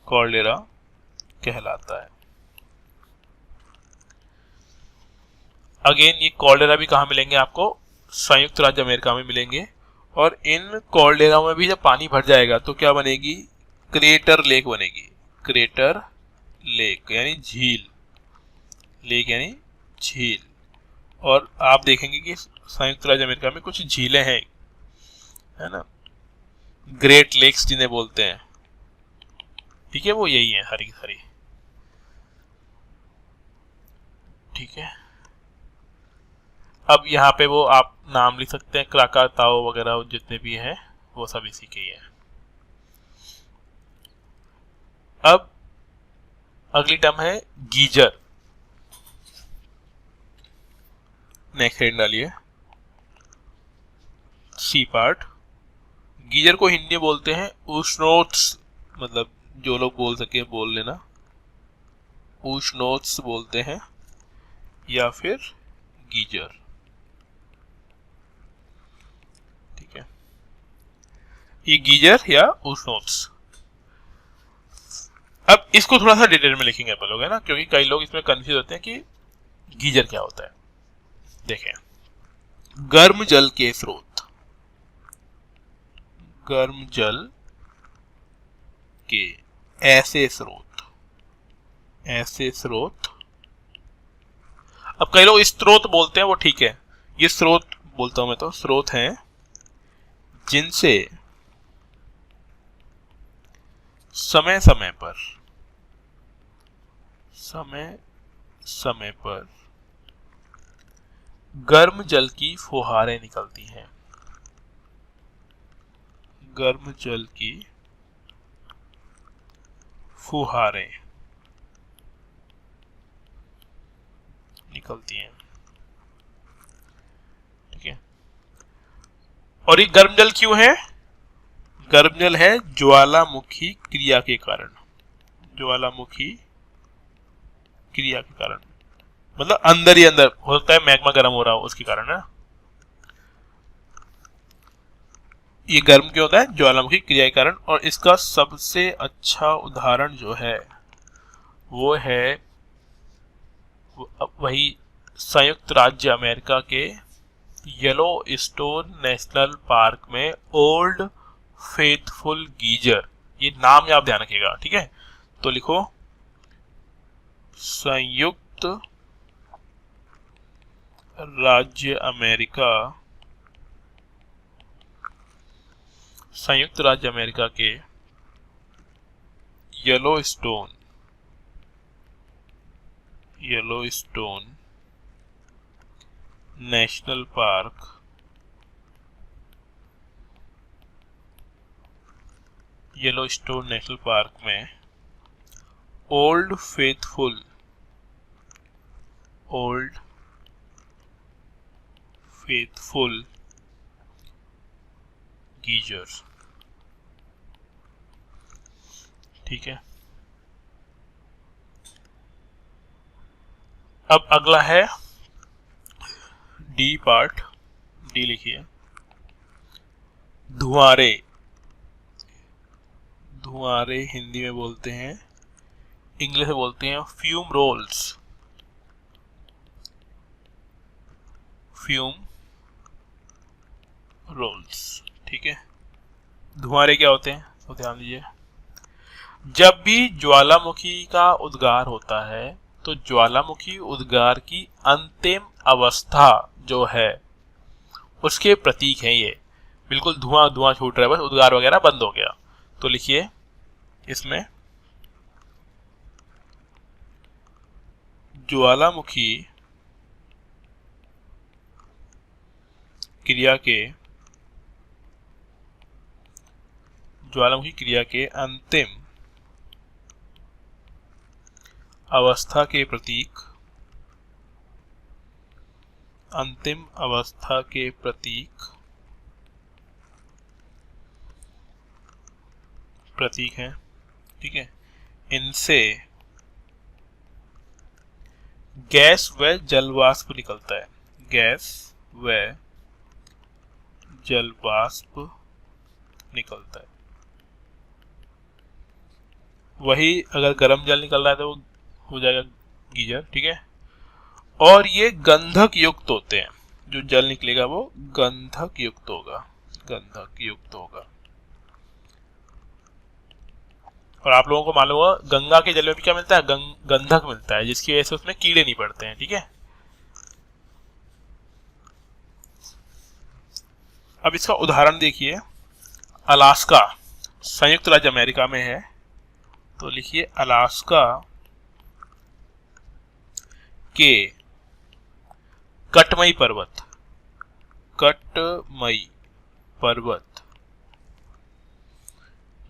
कॉल्डेरा कहलाता है। अगेन ये कॉल्डेरा भी कहाँ मिलेंगे आपको? संयुक्त राज्य अमेरिका में मिलेंगे। और इन कॉल्डेरा में भी जब पानी भर जाएगा तो क्या बनेगी? क्रेटर लेक बनेगी। क्रेटर लेक यानी झील, लेक यानी झील। और आप देखेंगे कि संयुक्त राज्य अमेरिका में कुछ झीलें हैं, है ना, ग्रेट लेक्स जिन्हें बोलते हैं, ठीक है, वो यही है, हरी हरी। ठीक है, अब यहाँ पे वो आप नाम लिख सकते हैं, क्राकाताओ वगैरह जितने भी हैं वो सब इसी के ही है। अब अगली टर्म है गीजर। नेक्स्ट हेड डालिए, सी पार्ट। गीजर को हिंदी में बोलते हैं उष्णोत्स, मतलब जो लोग बोल सके बोल लेना, उष्णोत्स बोलते हैं या फिर गीजर। ठीक है, ये गीजर या उष्णोत्स। अब इसको थोड़ा सा डिटेल में लिखेंगे अपन लोग, है ना, क्योंकि कई लोग इसमें कंफ्यूज होते हैं कि गीजर क्या होता है। देखें, गर्म जल के स्रोत, गर्म जल के ऐसे स्रोत, ऐसे स्रोत। अब कई लोग स्रोत बोलते हैं, वो ठीक है, ये स्रोत बोलता हूं मैं, तो स्रोत हैं जिनसे समय समय पर गर्म जल की फुहारें निकलती हैं। गर्म जल की फुहारें निकलती हैं। ठीक है, और ये गर्म जल क्यों है? गर्म जल है ज्वालामुखी क्रिया के कारण। ज्वालामुखी क्रिया के कारण, मतलब अंदर ही अंदर हो सकता है मैग्मा गर्म हो रहा हो, उसके कारण है। ये गर्म क्यों होता है? ज्वालामुखी क्रिया के कारण। और इसका सबसे अच्छा उदाहरण जो है वो है वही संयुक्त राज्य अमेरिका के येलोस्टोन नेशनल पार्क में ओल्ड फेथफुल गीजर। ये नाम आप ध्यान रखिएगा, ठीक है, तो लिखो संयुक्त राज्य अमेरिका, संयुक्त राज्य अमेरिका के Yellowstone national park Yellowstone national park में ओल्ड फेथफुल गीजर। ठीक है, अब अगला है डी पार्ट। डी लिखिए, धुआरे। धुआरे हिंदी में बोलते हैं, इंग्लिश में बोलते हैं फ्यूम रोल्स। फ्यूम रोल्स, ठीक है। धुआरे क्या होते हैं तो ध्यान दीजिए, जब भी ज्वालामुखी का उद्गार होता है तो ज्वालामुखी उद्गार की अंतिम अवस्था जो है उसके प्रतीक हैं ये। बिल्कुल धुआं धुआं छूट रहा है, बस उद्गार वगैरह बंद हो गया। तो लिखिए इसमें ज्वालामुखी क्रिया के अंतिम अवस्था के प्रतीक हैं, ठीक है। इनसे गैस व जलवाष्प निकलता है, गैस व जलवाष्प निकलता है। वही अगर गर्म जल निकल रहा है तो वो हो जाएगा गीजर, ठीक है। और ये गंधक युक्त होते हैं, जो जल निकलेगा वो गंधक युक्त होगा। और आप लोगों को मालूम होगा गंगा के जल में भी क्या मिलता है, गंधक मिलता है, जिसकी वजह से उसमें कीड़े नहीं पड़ते हैं, ठीक है। अब इसका उदाहरण देखिए, अलास्का संयुक्त राज्य अमेरिका में है, तो लिखिए अलास्का के कटमई पर्वत,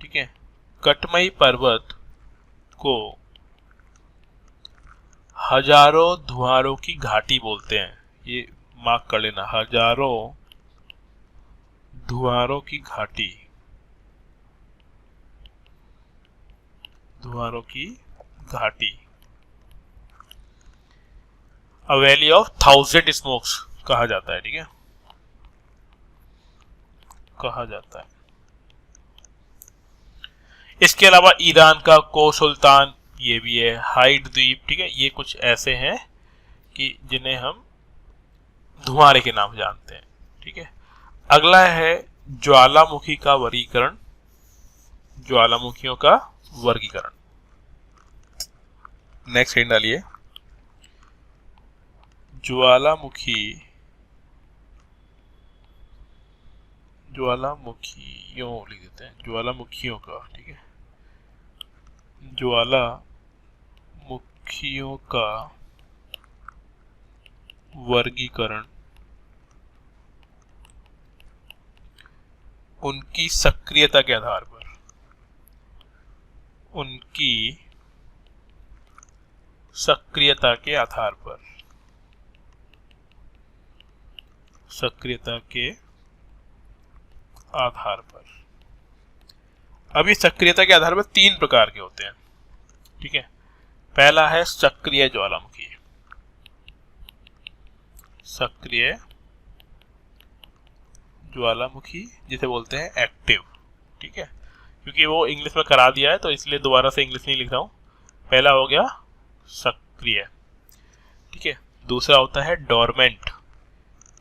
ठीक है। कटमई पर्वत को हजारों धुआरों की घाटी बोलते हैं, ये मार्क कर लेना, हजारों धुआरों की घाटी, अ वैली ऑफ 1000 स्मोक्स कहा जाता है, ठीक है, कहा जाता है। इसके अलावा ईरान का को सुल्तान ये भी है, हाइड द्वीप, ठीक है। ये कुछ ऐसे हैं कि जिन्हें हम धुआरे के नाम जानते हैं, ठीक है। अगला है ज्वालामुखी का वर्गीकरण, ज्वालामुखियों का वर्गीकरण। नेक्स्ट हेडिंग डालिए, ज्वालामुखियों लिख देते हैं, ज्वालामुखियों का, ठीक है। ज्वालामुखियों का वर्गीकरण उनकी सक्रियता के आधार पर, अब ये सक्रियता के आधार पर 3 प्रकार के होते हैं, ठीक है। पहला है सक्रिय ज्वालामुखी, जिसे बोलते हैं एक्टिव, ठीक है। क्योंकि वो इंग्लिश में करा दिया है तो इसलिए दोबारा से इंग्लिश नहीं लिख रहा हूं। पहला हो गया सक्रिय, ठीक है। दूसरा होता है डोरमेंट,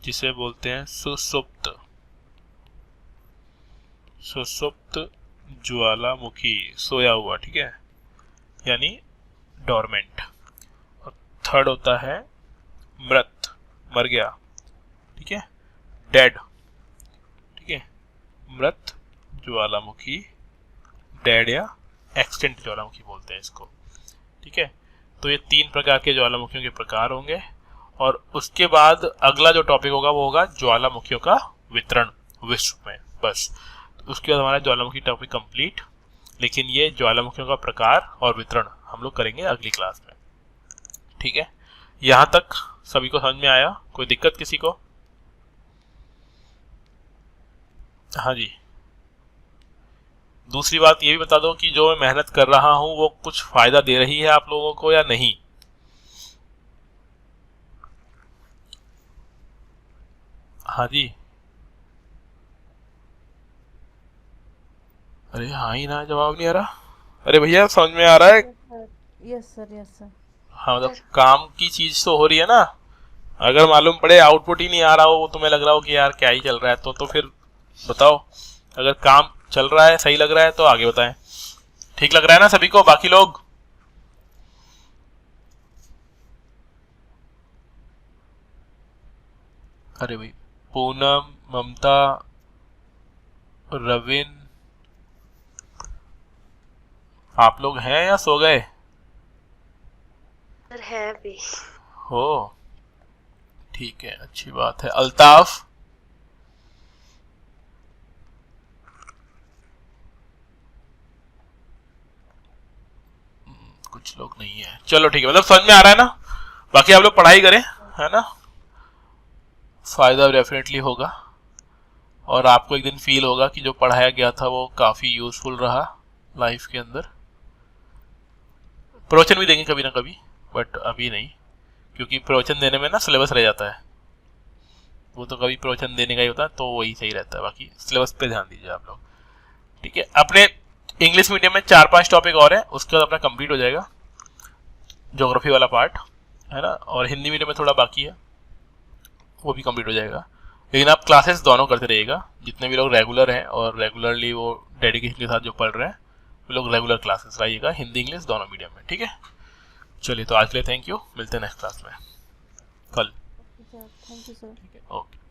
जिसे बोलते हैं सुसुप्त ज्वालामुखी, सोया हुआ, ठीक है, यानी डोरमेंट। और थर्ड होता है मृत, मर गया, ठीक है, डेड, ठीक है। मृत ज्वालामुखी, डेड या एक्सटेंट ज्वालामुखी बोलते हैं इसको, ठीक है। तो ये 3 प्रकार के ज्वालामुखियों के प्रकार होंगे। और उसके बाद अगला जो टॉपिक होगा वो होगा ज्वालामुखियों का वितरण विश्व में, बस। उसके बाद हमारा ज्वालामुखी टॉपिक कंप्लीट। लेकिन ये ज्वालामुखियों का प्रकार और वितरण हम लोग करेंगे अगली क्लास में, ठीक है। यहां तक सभी को समझ में आया? कोई दिक्कत किसी को? हाँ जी। दूसरी बात ये भी बता दो कि जो मैं मेहनत कर रहा हूं वो कुछ फायदा दे रही है आप लोगों को या नहीं? हाँ जी। अरे हाँ ही ना, जवाब नहीं आ रहा। अरे भैया समझ में आ रहा है? Yes sir. हाँ, मतलब काम की चीज तो हो रही है ना। अगर मालूम पड़े आउटपुट ही नहीं आ रहा हो, तुम्हें लग रहा हो कि यार क्या ही चल रहा है, तो फिर बताओ। अगर काम चल रहा है, सही लग रहा है तो आगे बताएं। ठीक लग रहा है ना सभी को? बाकी लोग अरे भाई, पूनम, ममता, रविन, आप लोग हैं या सो गए? सर है भी। हो, ठीक है, अच्छी बात है। अल्ताफ, कुछ लोग नहीं है, चलो ठीक है, मतलब समझ में आ रहा है ना। बाकी आप लोग पढ़ाई करें, है ना, फायदा डेफिनेटली होगा और आपको एक दिन फील होगा कि जो पढ़ाया गया था वो काफ़ी यूजफुल रहा लाइफ के अंदर। प्रवचन भी देंगे कभी ना कभी, बट अभी नहीं, क्योंकि प्रवचन देने में ना सिलेबस रह जाता है, वो तो कभी प्रवचन देने का ही होता है, तो वही सही रहता है। बाकी सिलेबस पे ध्यान दीजिए आप लोग, ठीक है। अपने इंग्लिश मीडियम में 4-5 टॉपिक और है, उसके बाद अपना कंप्लीट हो जाएगा ज्योग्राफी वाला पार्ट, है ना, और हिंदी मीडियम में थोड़ा बाकी है, वो भी कंप्लीट हो जाएगा। लेकिन आप क्लासेस दोनों करते रहिएगा, जितने भी लोग रेगुलर हैं और रेगुलरली वो डेडिकेशन के साथ जो पढ़ रहे हैं, वो लोग रेगुलर क्लासेस लाइएगा, हिंदी इंग्लिश दोनों मीडियम में, ठीक है। चलिए, तो आज के लिए थैंक यू, मिलते हैं नेक्स्ट क्लास में कल, okay sir, thank you sir. ठीक है, ओके।